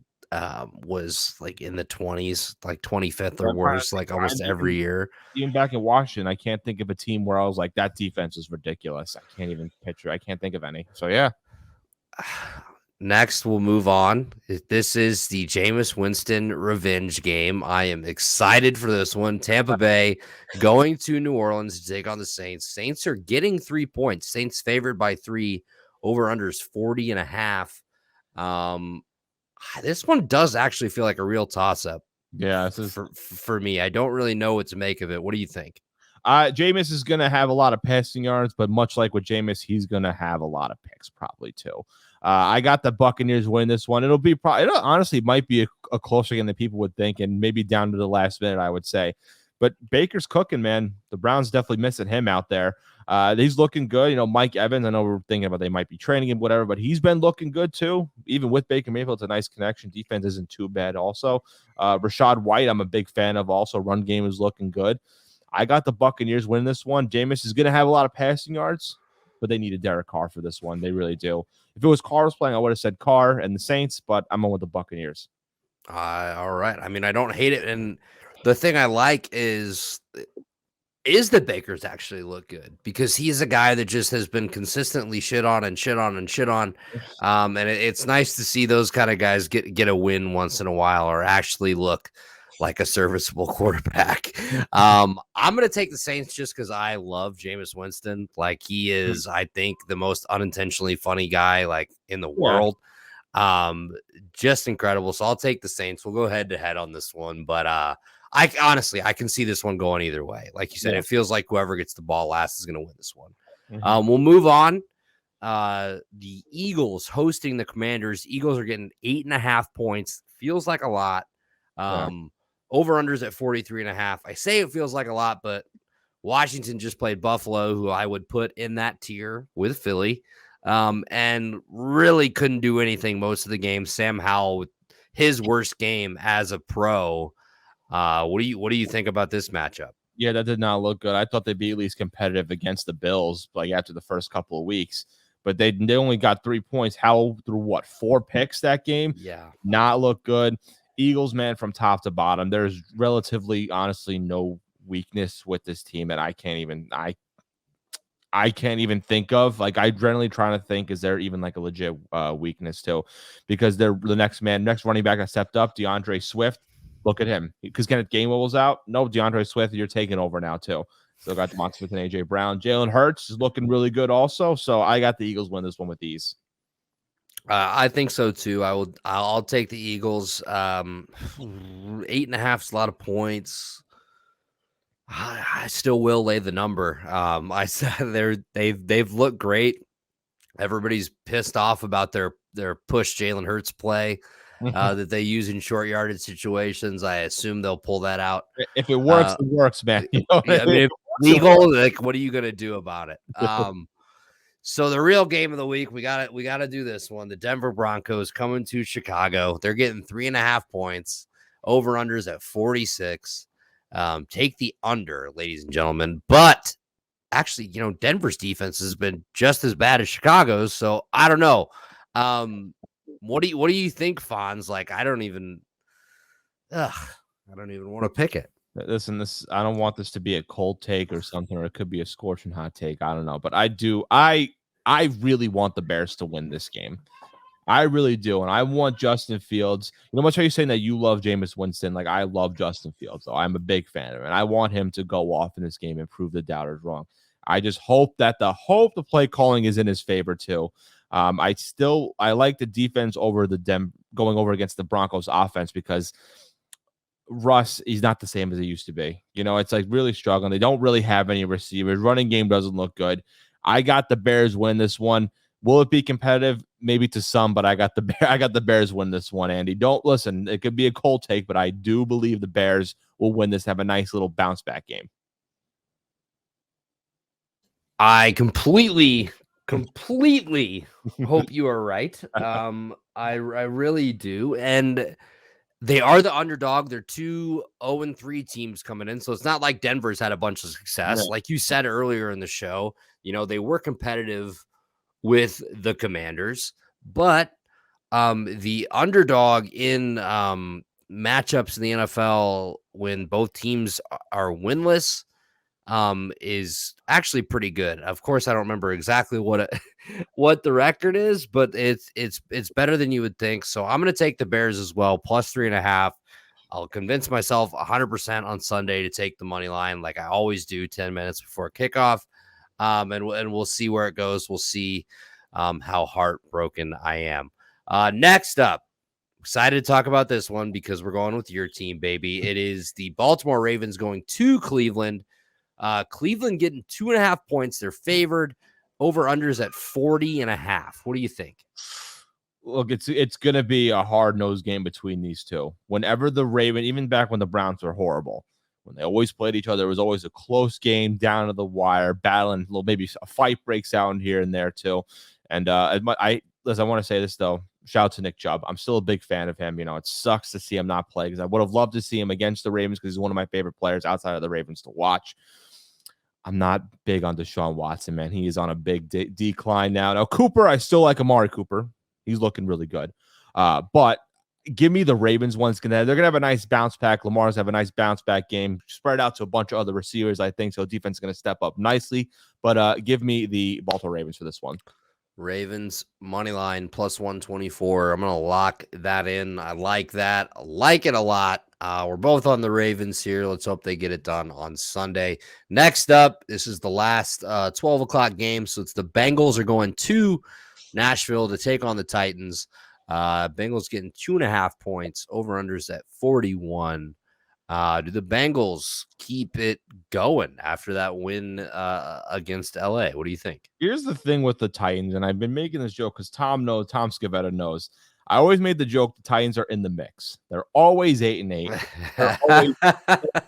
was like in the 20s, like 25th or worse, like almost every year. Even back in Washington, I can't think of a team where I was like, that defense is ridiculous. I can't think of any. So yeah. Next, we'll move on. This is the Jameis Winston revenge game. I am excited for this one. Tampa Bay going to New Orleans to take on the Saints. Saints are getting 3 points. Saints favored by 3. Over-under is 40.5. This one does actually feel like a real toss-up. Yeah, for me. I don't really know what to make of it. What do you think? Jameis is going to have a lot of passing yards, but much like with Jameis, he's going to have a lot of picks probably too. I got the Buccaneers winning this one. It'll be honestly might be a closer game than people would think, and maybe down to the last minute, I would say. But Baker's cooking, man. The Browns definitely missing him out there. He's looking good. Mike Evans, I know we're thinking about they might be training him, whatever, but he's been looking good too. Even with Baker Mayfield, it's a nice connection. Defense isn't too bad also. Rachaad White, I'm a big fan of also. Run game is looking good. I got the Buccaneers winning this one. Jameis is going to have a lot of passing yards, but they need a Derek Carr for this one. They really do. If it was Carr was playing, I would have said Carr and the Saints, but I'm on with the Buccaneers. All right. I mean, I don't hate it. And the thing I like is that Baker's actually look good, because he's a guy that just has been consistently shit on. And it's nice to see those kind of guys get a win once in a while, or actually look like a serviceable quarterback. I'm going to take the Saints just because I love Jameis Winston. Like, he is, I think, the most unintentionally funny guy like in the world. Just incredible. So I'll take the Saints. We'll go head to head on this one. But I can see this one going either way. Like you said, it feels like whoever gets the ball last is going to win this one. We'll move on. The Eagles hosting the Commanders. Eagles are getting 8.5 points. Feels like a lot. Over-unders at 43.5. I say it feels like a lot, but Washington just played Buffalo, who I would put in that tier with Philly, and really couldn't do anything most of the game. Sam Howell, with his worst game as a pro. What do you think about this matchup? Yeah, that did not look good. I thought they'd be at least competitive against the Bills, like after the first couple of weeks. But they only got 3 points. Howell threw 4 picks that game? Yeah. Not look good. Eagles, man, from top to bottom, there's relatively, honestly, no weakness with this team, and I I can't even think of. Like, I generally trying to think, is there even like a legit weakness too? Because they're the next running back that stepped up, DeAndre Swift. Look at him. Because Kenneth Gainwell's out. No, DeAndre Swift, you're taking over now too. Still got Devonta Smith and AJ Brown. Jalen Hurts is looking really good also. So I got the Eagles win this one with ease. I think so too. I'll take the Eagles. 8.5 is a lot of points. I still will lay the number. I said they've looked great. Everybody's pissed off about their push Jalen Hurts play that they use in short yardage situations. I assume they'll pull that out. If it works, it works, man. You know I mean, if legal, like, what are you gonna do about it? So the real game of the week, we gotta do this one. The Denver Broncos coming to Chicago. They're getting 3.5 points. Over unders at 46. Take the under, ladies and gentlemen. But actually, Denver's defense has been just as bad as Chicago's. So I don't know. What do you think, Fonz? Like, I don't even want to pick it. Listen, I don't want this to be a cold take or something, or it could be a scorching hot take. I don't know, but I really want the Bears to win this game. I really do, and I want Justin Fields. You know, much how you're saying that you love Jameis Winston, like I love Justin Fields. So I'm a big fan of him, and I want him to go off in this game and prove the doubters wrong. I just hope that the play calling is in his favor too. I like the defense over going over against the Broncos offense because Russ, he's not the same as he used to be. You know, it's like really struggling. They don't really have any receivers. Running game doesn't look good. I got the Bears win this one. Will it be competitive? Maybe to some, but I got the Bears win this one, Andy. Don't listen. It could be a cold take, but I do believe the Bears will win this, have a nice little bounce back game. I completely hope you are right. I really do. And they are the underdog. They're 2 0-3 teams coming in. So it's not like Denver's had a bunch of success. Right. Like you said earlier in the show, they were competitive with the Commanders, but the underdog in matchups in the NFL when both teams are winless is actually pretty good. Of course, I don't remember exactly what the record is, but it's better than you would think. So I'm going to take the Bears as well, plus 3.5. I'll convince myself 100% on Sunday to take the money line, like I always do, 10 minutes before kickoff. And we'll see where it goes. We'll see how heartbroken I am. Next up, excited to talk about this one because we're going with your team, baby. It is the Baltimore Ravens going to Cleveland. Cleveland getting 2.5 points. They're favored. Over unders at 40.5. What do you think? Look, it's going to be a hard-nosed game between these two. Whenever the Ravens, even back when the Browns were horrible, when they always played each other, it was always a close game down to the wire, battling. Maybe a fight breaks out in here and there too. And I want to say this though. Shout out to Nick Chubb. I'm still a big fan of him. It sucks to see him not play because I would have loved to see him against the Ravens because he's one of my favorite players outside of the Ravens to watch. I'm not big on Deshaun Watson, man. He is on a big decline now. Now, Cooper, I still like Amari Cooper. He's looking really good. But give me the Ravens ones. They're going to have a nice bounce back. Lamar's have a nice bounce back game. Spread out to a bunch of other receivers, I think. So defense is going to step up nicely. But give me the Baltimore Ravens for this one. Ravens money line plus 124. I'm going to lock that in. I like that. I like it a lot. We're both on the Ravens here. Let's hope they get it done on Sunday. Next up, this is the last 12 o'clock game. So it's the Bengals are going to Nashville to take on the Titans. Bengals getting 2.5 points. Over unders at 41. Do the Bengals keep it going after that win against LA? What do you think? Here's the thing with the Titans, and I've been making this joke because Tom Scavetta knows. I always made the joke the Titans are in the mix. They're always 8-8.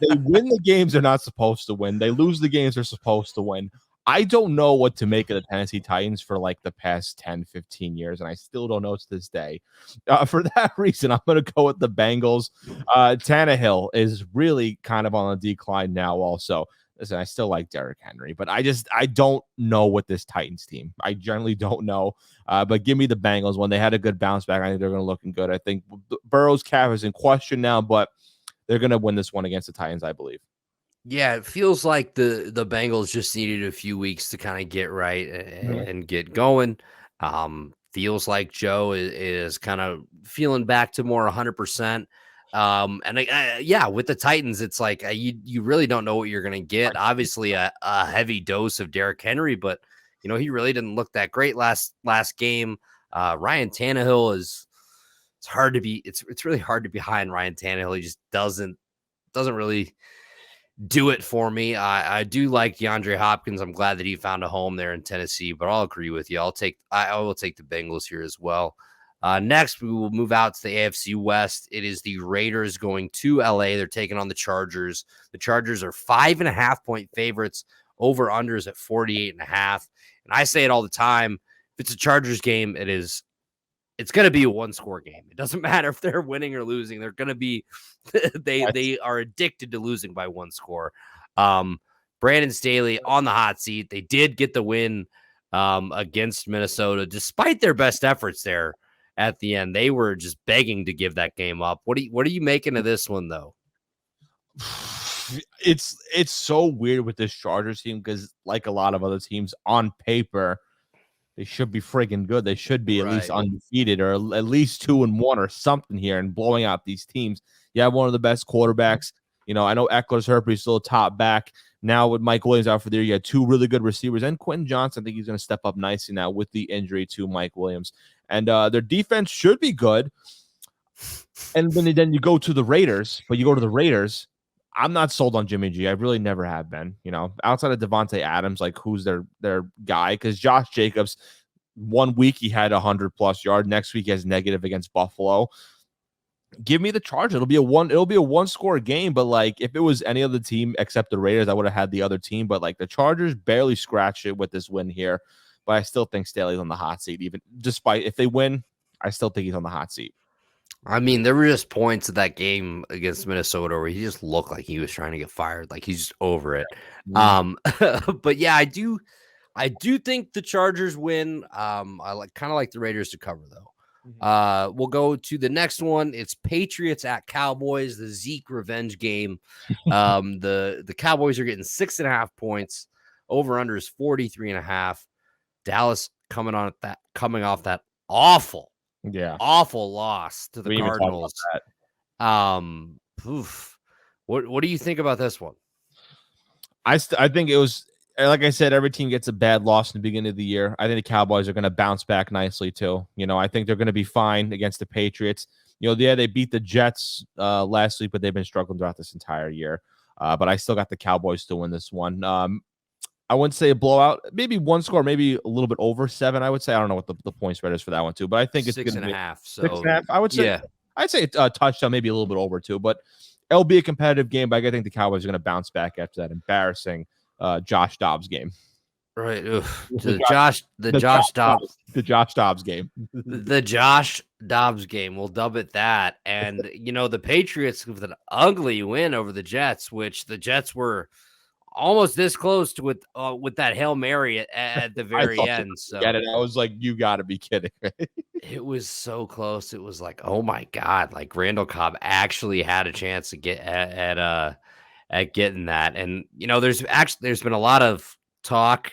They win the games they're not supposed to win. They lose the games they're supposed to win. I don't know what to make of the Tennessee Titans for like the past 10, 15 years, and I still don't know to this day. For that reason, I'm going to go with the Bengals. Tannehill is really kind of on a decline now also. Listen, I still like Derrick Henry, but I don't know what this Titans team. I generally don't know. But give me the Bengals. When they had a good bounce back, I think they're going to look good. I think Burrow's calf is in question now, but they're going to win this one against the Titans, I believe. Yeah, it feels like the Bengals just needed a few weeks to kind of get right and get going. Feels like Joe is kind of feeling back to more 100%. Yeah, with the Titans, it's like you really don't know what you're going to get. Obviously, a heavy dose of Derrick Henry, but he really didn't look that great last game. Ryan Tannehill it's really hard to be high on Ryan Tannehill. He just doesn't really do it for me. I do like DeAndre Hopkins. I'm glad that he found a home there in Tennessee, but I'll agree with you. I will take the Bengals here as well. Next, we will move out to the AFC West. It is the Raiders going to LA. They're taking on the Chargers. The Chargers are 5.5-point favorites. Over unders at 48.5. And I say it all the time. If it's a Chargers game, it's going to be a one-score game. It doesn't matter if they're winning or losing. They're going to be they are addicted to losing by one score. Brandon Staley on the hot seat. They did get the win against Minnesota, despite their best efforts there at the end. They were just begging to give that game up. What are you making of this one, though? It's so weird with this Chargers team because, like a lot of other teams, on paper, they should be friggin' good. They should be at least undefeated or at least 2-1 or something here and blowing out these teams. You have one of the best quarterbacks. I know Eckler's hurt, but he's still a top back. Now with Mike Williams out for the year, you had two really good receivers. And Quentin Johnson, I think he's going to step up nicely now with the injury to Mike Williams. And their defense should be good. And then you go to the Raiders, I'm not sold on Jimmy G. I really never have been. Outside of Devontae Adams, like who's their guy? Because Josh Jacobs, 1 week he had 100+ yard. Next week he has negative against Buffalo. Give me the Chargers. It'll be a one-score game. But like if it was any other team except the Raiders, I would have had the other team. But like the Chargers barely scratched it with this win here. But I still think Staley's on the hot seat. Even despite if they win, I still think he's on the hot seat. I mean, there were just points of that game against Minnesota where he just looked like he was trying to get fired, like he's just over it. But yeah, I do think the Chargers win. I kind of like the Raiders to cover though. We'll go to the next one. It's Patriots at Cowboys, the Zeke revenge game. The Cowboys are getting 6.5 points. Over under is 43.5. Dallas coming off that awful loss to the Cardinals. What do you think about this one? I think it was, like I said, every team gets a bad loss in the beginning of the year. I think the Cowboys are going to bounce back nicely too. I think they're going to be fine against the Patriots. They beat the Jets last week, but they've been struggling throughout this entire year. But I still got the Cowboys to win this one. I wouldn't say a blowout, maybe one score, maybe a little bit over 7. I would say I don't know what the point spread is for that one too, but I think it's 6.5. So 6.5. I would say, yeah. I'd say a touchdown, maybe a little bit over 2, but it'll be a competitive game. But I think the Cowboys are going to bounce back after that embarrassing Josh Dobbs game. Right, the Josh Dobbs game. The Josh Dobbs game. We'll dub it that. And the Patriots with an ugly win over the Jets, which the Jets were almost this close to with that Hail Mary at the very end. So I was like, you got to be kidding. It was so close. It was like, oh my God, like Randall Cobb actually had a chance to get at getting that. And there's been a lot of talk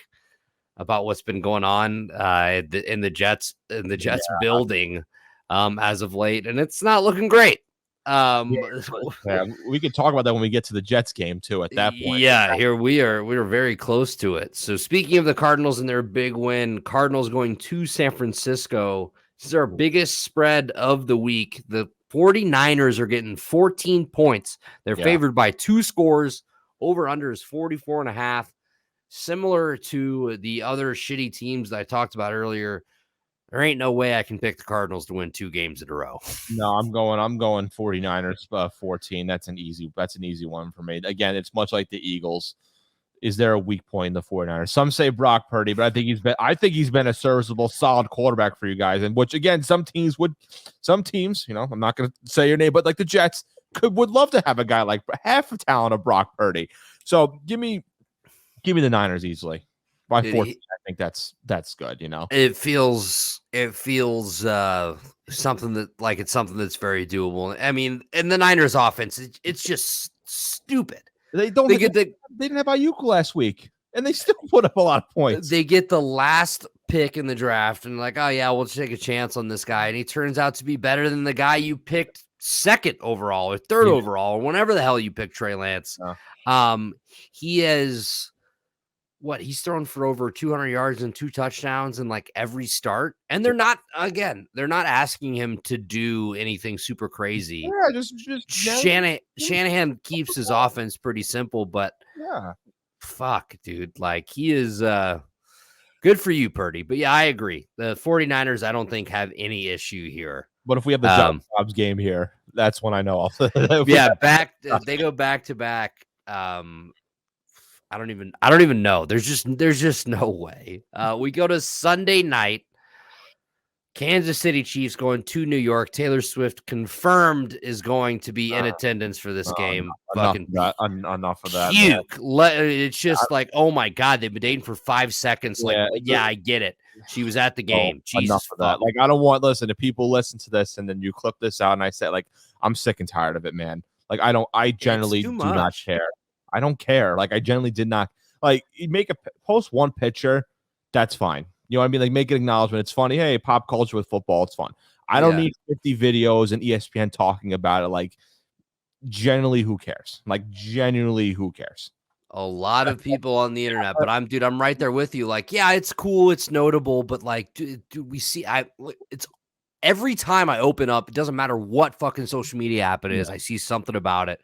about what's been going on in the Jets building as of late, and it's not looking great. We could talk about that when we get to the Jets game too. At that point, here we are very close to it. So speaking of the Cardinals and their big win, Cardinals going to San Francisco. This is our biggest spread of the week. The 49ers are getting 14 points. They're favored by 2 scores. Over under is 44.5. Similar to the other shitty teams that I talked about earlier, there ain't no way I can pick the Cardinals to win 2 games in a row. No, I'm going 49ers 14. That's an easy one for me. Again, it's much like the Eagles. Is there a weak point in the 49ers? Some say Brock Purdy, but I think he's been a serviceable, solid quarterback for you guys. And which again, some teams, I'm not going to say your name, but like the Jets would love to have a guy like half the talent of Brock Purdy. So give me the Niners easily. By 14, I think that's good. It feels something that's very doable. I mean, and the Niners offense, it's just stupid. They don't. They didn't have Ayuk last week, and they still put up a lot of points. They get the last pick in the draft, and like, oh yeah, we'll take a chance on this guy, and he turns out to be better than the guy you picked second overall or third overall or whenever the hell you picked Trey Lance. He is. He's thrown for over 200 yards and 2 touchdowns in like every start. And they're not asking him to do anything super crazy. Yeah, just Shanahan keeps his offense pretty simple, but fuck, dude. Like he is good for you, Purdy. But yeah, I agree. The 49ers, I don't think have any issue here. But if we have the Jobs game here, that's when I know. They go back to back. I don't even know. There's just no way. We go to Sunday night. Kansas City Chiefs going to New York. Taylor Swift confirmed is going to be in attendance for this game. Enough of that. Puke. It's just like, oh my God, they've been dating for 5 seconds. Like, I get it. She was at the game. Jesus, enough of that. Like, I don't want. Listen, if people listen to this and then you clip this out, and I say, like, I'm sick and tired of it, man. Like, I generally do not care. I don't care. Like, I generally did not. Like, you post one picture, that's fine. You know what I mean? Like, make an acknowledgement. It's funny. Hey, pop culture with football. It's fun. I don't need 50 videos and ESPN talking about it. Like, genuinely, who cares? Like, genuinely, who cares? A lot of people on the internet, but I'm right there with you. Like, yeah, it's cool. It's notable, but like, dude, we see, it's every time I open up, it doesn't matter what fucking social media app it is. I see something about it.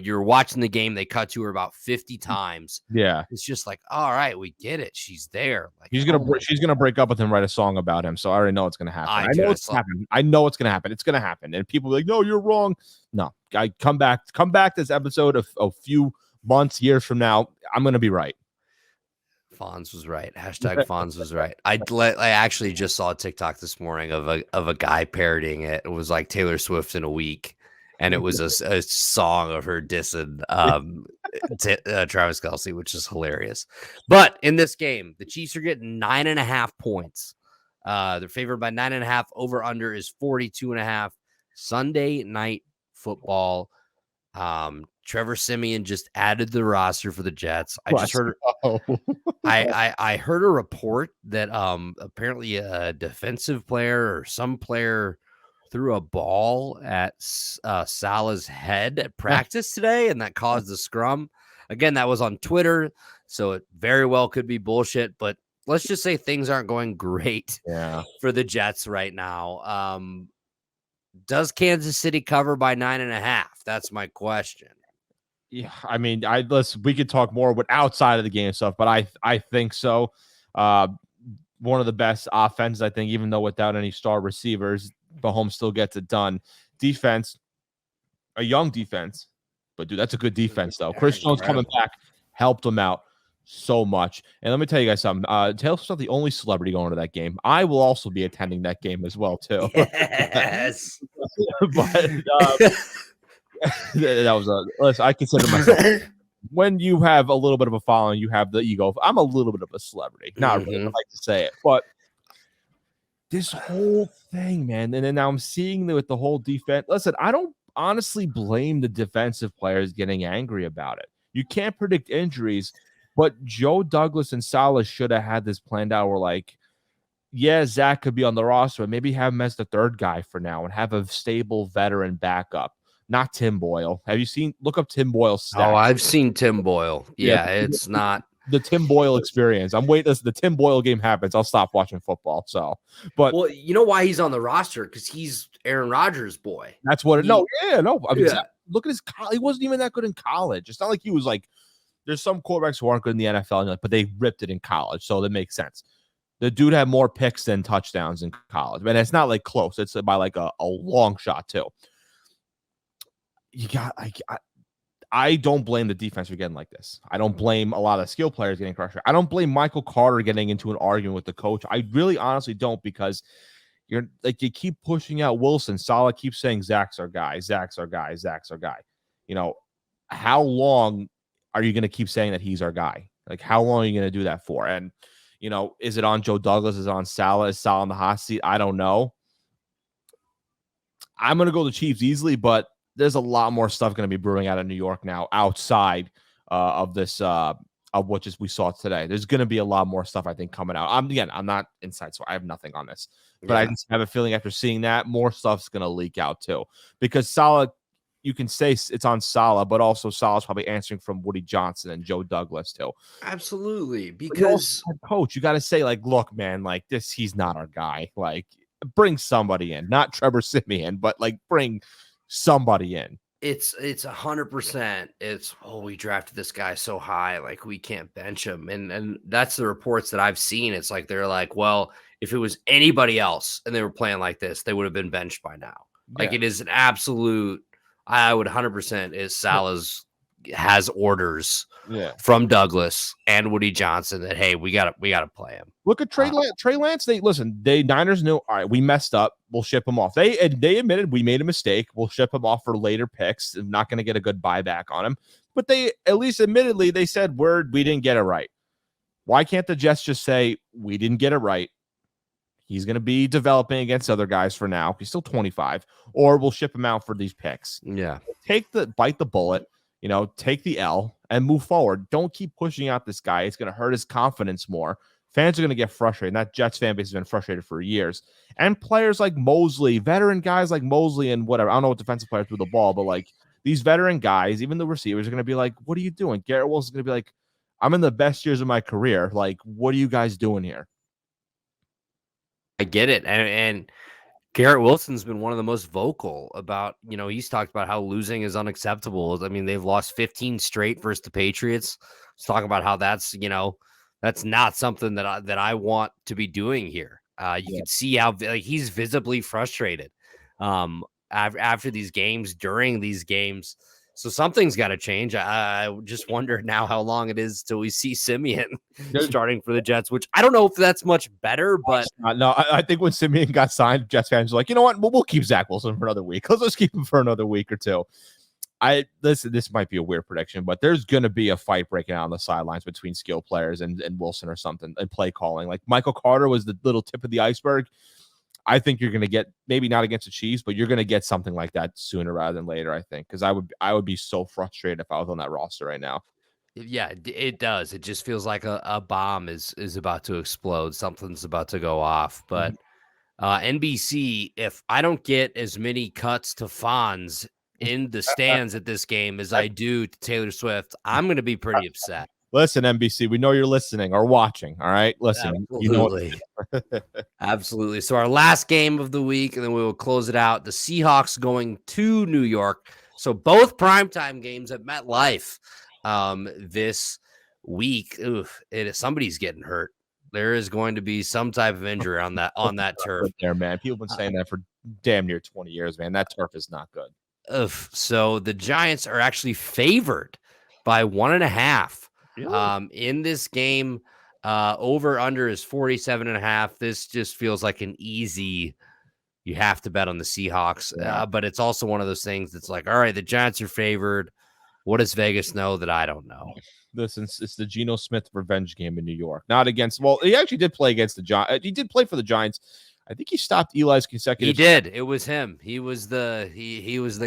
You're watching the game. They cut to her about 50 times. Yeah. It's just like, all right, we get it. She's there. Like, she's going to break up with him, write a song about him. So I already know it's going to happen. I know it's going to happen. It's going to happen. And people are like, no, you're wrong. No, I come back this episode of a few months, years from now. I'm going to be right. Fonz was right. Hashtag Fonz was right. I actually just saw a TikTok this morning of a guy parodying it. It was like Taylor Swift in a week, and it was a song of her dissing Travis Kelce, which is hilarious. But in this game, the Chiefs are getting 9.5 points. They're favored by 9.5. Over under is 42.5. Sunday night football. Trevor Siemian just added the roster for the Jets. I just heard I heard a report that apparently a defensive player or some player threw a ball at Salah's head at practice today, and that caused the scrum. Again, that was on Twitter, so it very well could be bullshit, but let's just say things aren't going great for the Jets right now. Does Kansas City cover by 9.5? That's my question. Yeah, I mean, we could talk more with outside of the game stuff, but I think so. One of the best offenses, I think, even though without any star receivers, Mahomes still gets it done. Defense, a young defense, but dude, that's a good defense though. Chris Jones coming back helped him out so much. And let me tell you guys something. Taylor Swift's not the only celebrity going to that game. I will also be attending that game as well too. Yes. But that was listen, I consider myself when you have a little bit of a following, you have the ego. I'm a little bit of a celebrity. Not really, I like to say it, but this whole thing, man. And then now I'm seeing with the whole defense. Listen, I don't honestly blame the defensive players getting angry about it. You can't predict injuries, but Joe Douglas and Salah should have had this planned out. Where like, yeah, Zach could be on the roster, but maybe have him as the third guy for now and have a stable veteran backup. Not Tim Boyle. Have you seen? Look up Tim Boyle's stats. Oh, I've seen Tim Boyle. Yeah, it's not the Tim Boyle experience. I'm waiting. The Tim Boyle game happens. I'll stop watching football. So, but well, you know why he's on the roster? Because he's Aaron Rodgers' boy. That's what. I mean, look at his. He wasn't even that good in college. It's not like he was like. There's some quarterbacks who aren't good in the NFL, but they ripped it in college, so that makes sense. The dude had more picks than touchdowns in college, and it's not like close. It's by like a long shot too. I don't blame the defense for getting like this. I don't blame a lot of skill players getting crushed. I don't blame Michael Carter getting into an argument with the coach. I really honestly don't, because you're like, you keep pushing out Wilson. Salah keeps saying Zach's our guy, Zach's our guy, Zach's our guy. You know, how long are you going to keep saying that he's our guy? Like, how long are you going to do that for? And, you know, is it on Joe Douglas? Is it on Salah? Is Salah on the hot seat? I don't know. I'm going to go the Chiefs easily, but there's a lot more stuff going to be brewing out of New York now outside of this of what just we saw today. There's going to be a lot more stuff, I think, coming out. I'm not inside, so I have nothing on this. But I just have a feeling after seeing that, more stuff's going to leak out too. Because Saleh, you can say it's on Saleh, but also Saleh's probably answering from Woody Johnson and Joe Douglas too. Absolutely. Because coach, you got to say, like, look, man, like this, he's not our guy. Like, bring somebody in, not Trevor Siemian, but like bring somebody in. It's 100%. It's, we drafted this guy so high, like we can't bench him. And that's the reports that I've seen. It's like, they're like, well, if it was anybody else and they were playing like this, they would have been benched by now. Like it is an absolute, I would 100% is Saleh's has orders from Douglas and Woody Johnson that, hey, we gotta play him. Look at Trey Lance. They Niners knew, all right, we messed up. We'll ship him off. They admitted we made a mistake. We'll ship him off for later picks. I'm not going to get a good buyback on him. But they at least admittedly they said we didn't get it right. Why can't the Jets just say we didn't get it right? He's going to be developing against other guys for now. He's still 25, or we'll ship him out for these picks. Yeah, bite the bullet. Take the L and move forward. Don't keep pushing out this guy. It's going to hurt his confidence more. Fans are going to get frustrated. And that Jets fan base has been frustrated for years. And players like Mosley, veteran guys like Mosley and whatever. I don't know what defensive players do the ball, but like these veteran guys, even the receivers are going to be like, what are you doing? Garrett Wilson's going to be like, I'm in the best years of my career. Like, what are you guys doing here? I get it. And Garrett Wilson's been one of the most vocal about, he's talked about how losing is unacceptable. I mean, they've lost 15 straight versus the Patriots. He's talking about how that's not something that I want to be doing here. You can see how he's visibly frustrated after these games, during these games. So something's got to change. I just wonder now how long it is till we see Siemian starting for the Jets, which I don't know if that's much better, but no, I think when Siemian got signed, Jets fans were like, you know what, we'll keep Zach Wilson for another week. Let's keep him for another week or two. This might be a weird prediction, but there's going to be a fight breaking out on the sidelines between skill players and Wilson or something, and play calling. Like Michael Carter was the little tip of the iceberg. I think you're going to get, maybe not against the Chiefs, but you're going to get something like that sooner rather than later, I think, because I would be so frustrated if I was on that roster right now. Yeah, it does. It just feels like a bomb is about to explode. Something's about to go off. But NBC, if I don't get as many cuts to Fonz in the stands at this game as I do to Taylor Swift, I'm going to be pretty upset. Listen, NBC, we know you're listening or watching. All right, listen. Absolutely. Absolutely. So our last game of the week, and then we will close it out. The Seahawks going to New York. So both primetime games at MetLife this week. Somebody's getting hurt. There is going to be some type of injury on that turf. There, man. People have been saying that for damn near 20 years, man. That turf is not good. So the Giants are actually favored by 1.5. Really? In this game, over under is 47.5. This just feels like an easy, you have to bet on the Seahawks. But it's also one of those things that's like, all right, the Giants are favored. What does Vegas know that I don't know? Listen, it's the Geno Smith revenge game in New York. Not against, well, he actually did play against the Giants. He did play for the Giants. I think he stopped Eli's consecutive. He did. It was him. He was the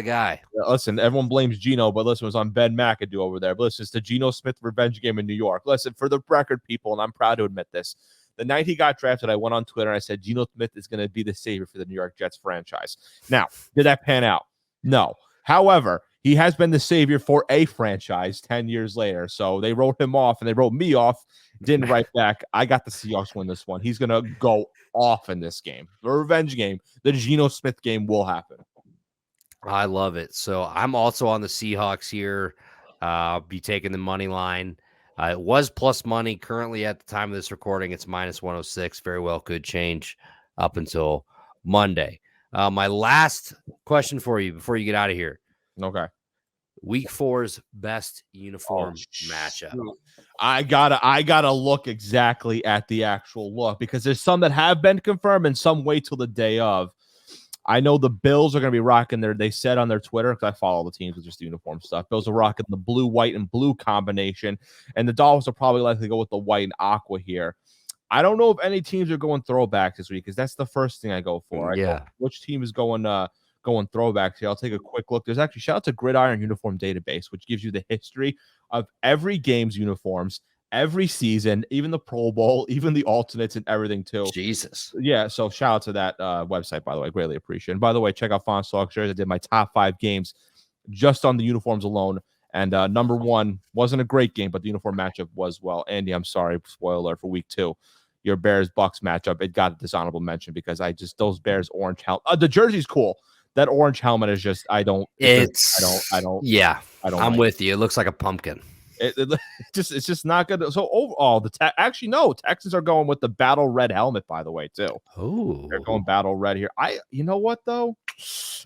guy. Listen, everyone blames Geno, but listen, it was on Ben McAdoo over there. But listen, it's the Geno Smith revenge game in New York. Listen, for the record, people, and I'm proud to admit this, the night he got drafted, I went on Twitter and I said Geno Smith is going to be the savior for the New York Jets franchise. Now, did that pan out? No. However, he has been the savior for a franchise 10 years later. So they wrote him off and they wrote me off. Didn't write back. I got the Seahawks win this one. He's going to go off in this game. The revenge game, the Geno Smith game will happen. I love it. So I'm also on the Seahawks here. I'll be taking the money line. It was plus money. Currently, at the time of this recording, it's minus 106. Very well could change up until Monday. My last question for you before you get out of here. Okay. Week 4's best uniform matchup. I gotta look exactly at the actual look because there's some that have been confirmed and some wait till the day of. I know the Bills are going to be rocking they said on their Twitter, because I follow the teams with just the uniform stuff. Bills are rocking the blue, white, and blue combination. And the Dolphins will probably likely go with the white and aqua here. I don't know if any teams are going throwback this week because that's the first thing I go for. Go, which team is going going throwbacks here, I'll take a quick look. There's actually, shout out to Gridiron Uniform Database, which gives you the history of every game's uniforms, every season, even the Pro Bowl, even the alternates and everything too. Jesus. Yeah, so shout out to that website, by the way. Greatly appreciate it. And by the way, check out Fonz Talk Shirts. I did my top 5 games just on the uniforms alone. And number 1 wasn't a great game, but the uniform matchup was, well, Andy, I'm sorry, spoiler alert for week 2. Your Bears-Bucks matchup, it got a dishonorable mention because those Bears orange helmet. The jersey's cool. That orange helmet is just, I don't. Yeah, I'm like with you. It looks like a pumpkin. It's just not good. So overall, Texans are going with the battle red helmet, by the way, too. Oh, They're going battle red here. You know what though?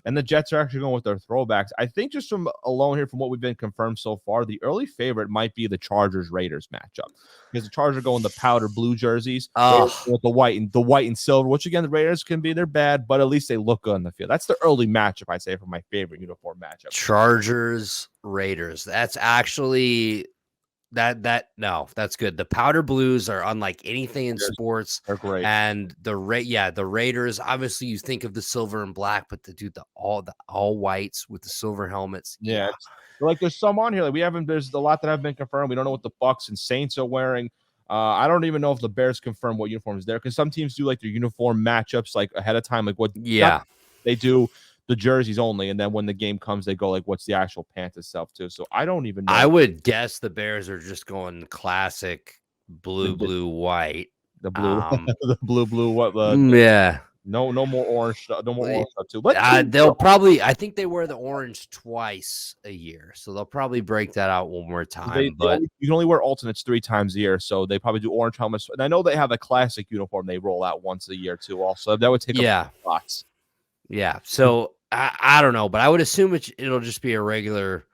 And the Jets are actually going with their throwbacks. I think just from alone here, from what we've been confirmed so far, the early favorite might be the Chargers-Raiders matchup because the Chargers are going the powder blue jerseys with the white and silver. Which again, the Raiders they're bad, but at least they look good on the field. That's the early matchup I say for my favorite uniform matchup. Chargers-Raiders. That's actually. That's good. The powder blues are unlike anything in sports. They're great. And the Raiders, obviously you think of the silver and black, but the all whites with the silver helmets. Yeah. Like there's some on here. Like there's a lot that have been confirmed. We don't know what the Bucks and Saints are wearing. I don't even know if the Bears confirm what uniforms they're, because some teams do like their uniform matchups like ahead of time, like what they do. The jerseys only, and then when the game comes, they go like, "What's the actual pants itself?" Too. So I don't even know. I would guess the Bears are just going classic blue, white. The blue, the blue. What? Yeah. No more orange. No more orange stuff too. But they'll probably. I think they wear the orange twice a year, so they'll probably break that out one more time. You can only wear alternates 3 times a year, so they probably do orange helmets. And I know they have a classic uniform they roll out once a year too. Also, that would take lots. Yeah, so I don't know, but I would assume it'll just be a regular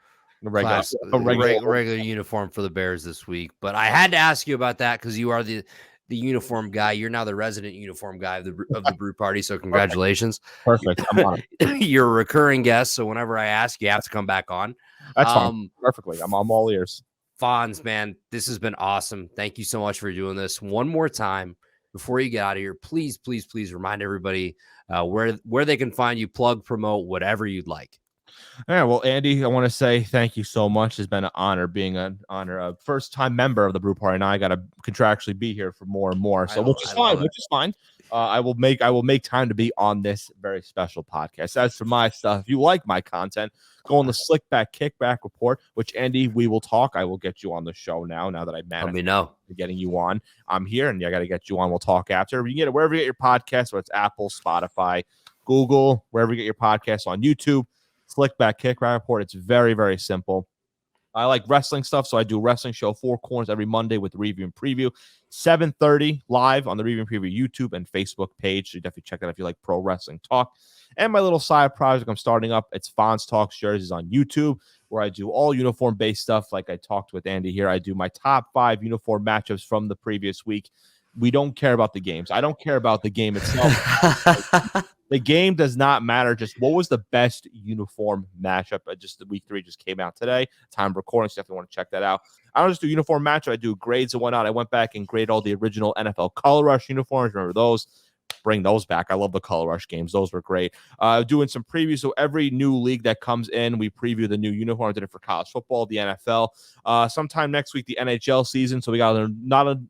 uniform for the Bears this week. But I had to ask you about that because you are the uniform guy. You're now the resident uniform guy of the brew party. So congratulations. Perfect. I'm on it. You're a recurring guest, so whenever I ask, you have to come back on. That's fine. Perfectly. I'm all ears. Fonz, man, this has been awesome. Thank you so much for doing this. One more time before you get out of here, please remind everybody where they can find you, plug, promote, whatever you'd like. All right, well, Andy, I want to say thank you so much. It's been an honor being a first-time member of the Brew Party. Now I got to contractually be here for more and more, so which is fine. I will make time to be on this very special podcast. As for my stuff, if you like my content, go on the Slickback Kickback Report, which Andy, we will talk. I will get you on the show now that I managed. Let me know. Getting you on. I'm here, and I got to get you on. We'll talk after. You can get it wherever you get your podcast, whether it's Apple, Spotify, Google, wherever you get your podcasts, on YouTube. Slickback Kickback Report. It's very, very simple. I like wrestling stuff, so I do a wrestling show, Four Corners, every Monday with the review and preview. 7:30 live on the review and preview YouTube and Facebook page. So you definitely check that if you like pro wrestling talk. And my little side project I'm starting up, it's Fonz Talks Jerseys on YouTube, where I do all uniform-based stuff. Like I talked with Andy here, I do my top 5 uniform matchups from the previous week. We don't care about the games. I don't care about the game itself. The game does not matter. Just what was the best uniform matchup? Just the week 3 just came out today. Time of recording, so definitely want to check that out. I don't just do uniform matchup. I do grades and whatnot. I went back and graded all the original NFL Color Rush uniforms. Remember those? Bring those back. I love the Color Rush games. Those were great. Doing some previews. So every new league that comes in, we preview the new uniform. I did it for college football, the NFL. Sometime next week, the NHL season. So we got a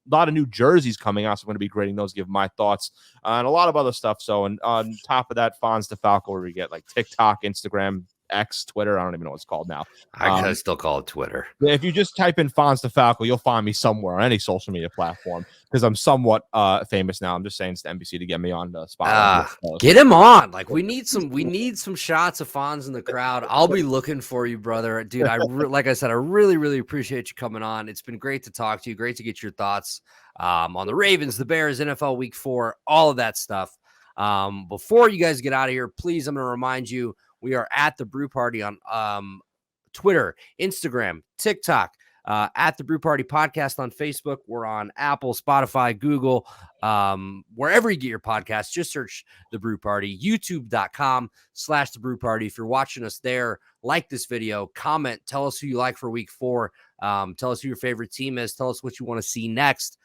lot of new jerseys coming out. So I'm going to be grading those, give my thoughts, and a lot of other stuff. So, and on top of that, Fonz De Falco, where we get like TikTok, Instagram, X, Twitter. I don't even know what it's called now. I still call it Twitter. If you just type in Fonz De Falco, you'll find me somewhere on any social media platform because I'm somewhat famous now. I'm just saying it's the NBC to get me on the spot. Get him on. Like we need some shots of Fonz in the crowd. I'll be looking for you, brother. Dude, like I said, I really appreciate you coming on. It's been great to talk to you. Great to get your thoughts on the Ravens, the Bears, NFL Week 4, all of that stuff. Before you guys get out of here, please, I'm going to remind you, we are at the Brew Party on Twitter, Instagram, TikTok, at the Brew Party Podcast on Facebook. We're on Apple, Spotify, Google, wherever you get your podcasts. Just search the Brew Party, youtube.com/the Brew Party. If you're watching us there, like this video, comment, tell us who you like for week 4. Tell us who your favorite team is. Tell us what you want to see next.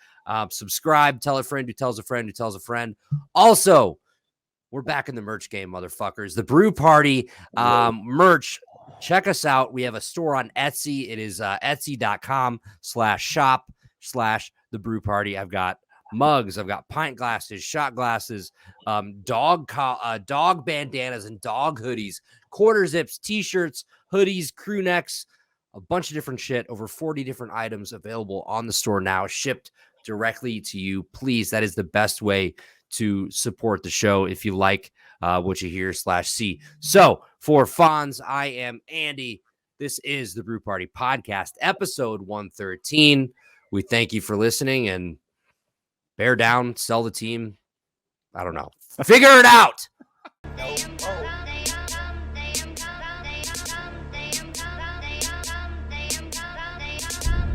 Subscribe, tell a friend who tells a friend who tells a friend. Also, we're back in the merch game, motherfuckers. The Brew Party merch. Check us out. We have a store on Etsy. It is etsy.com/shop/the Brew Party. I've got mugs. I've got pint glasses, shot glasses, dog bandanas and dog hoodies, quarter zips, t-shirts, hoodies, crew necks, a bunch of different shit. Over 40 different items available on the store now, shipped directly to you. Please, that is the best way to support the show if you like what you hear /see. So for Fonz, I am Andy. This is the Brew Party Podcast, episode 113. We thank you for listening and bear down, sell the team. I don't know. Figure it out.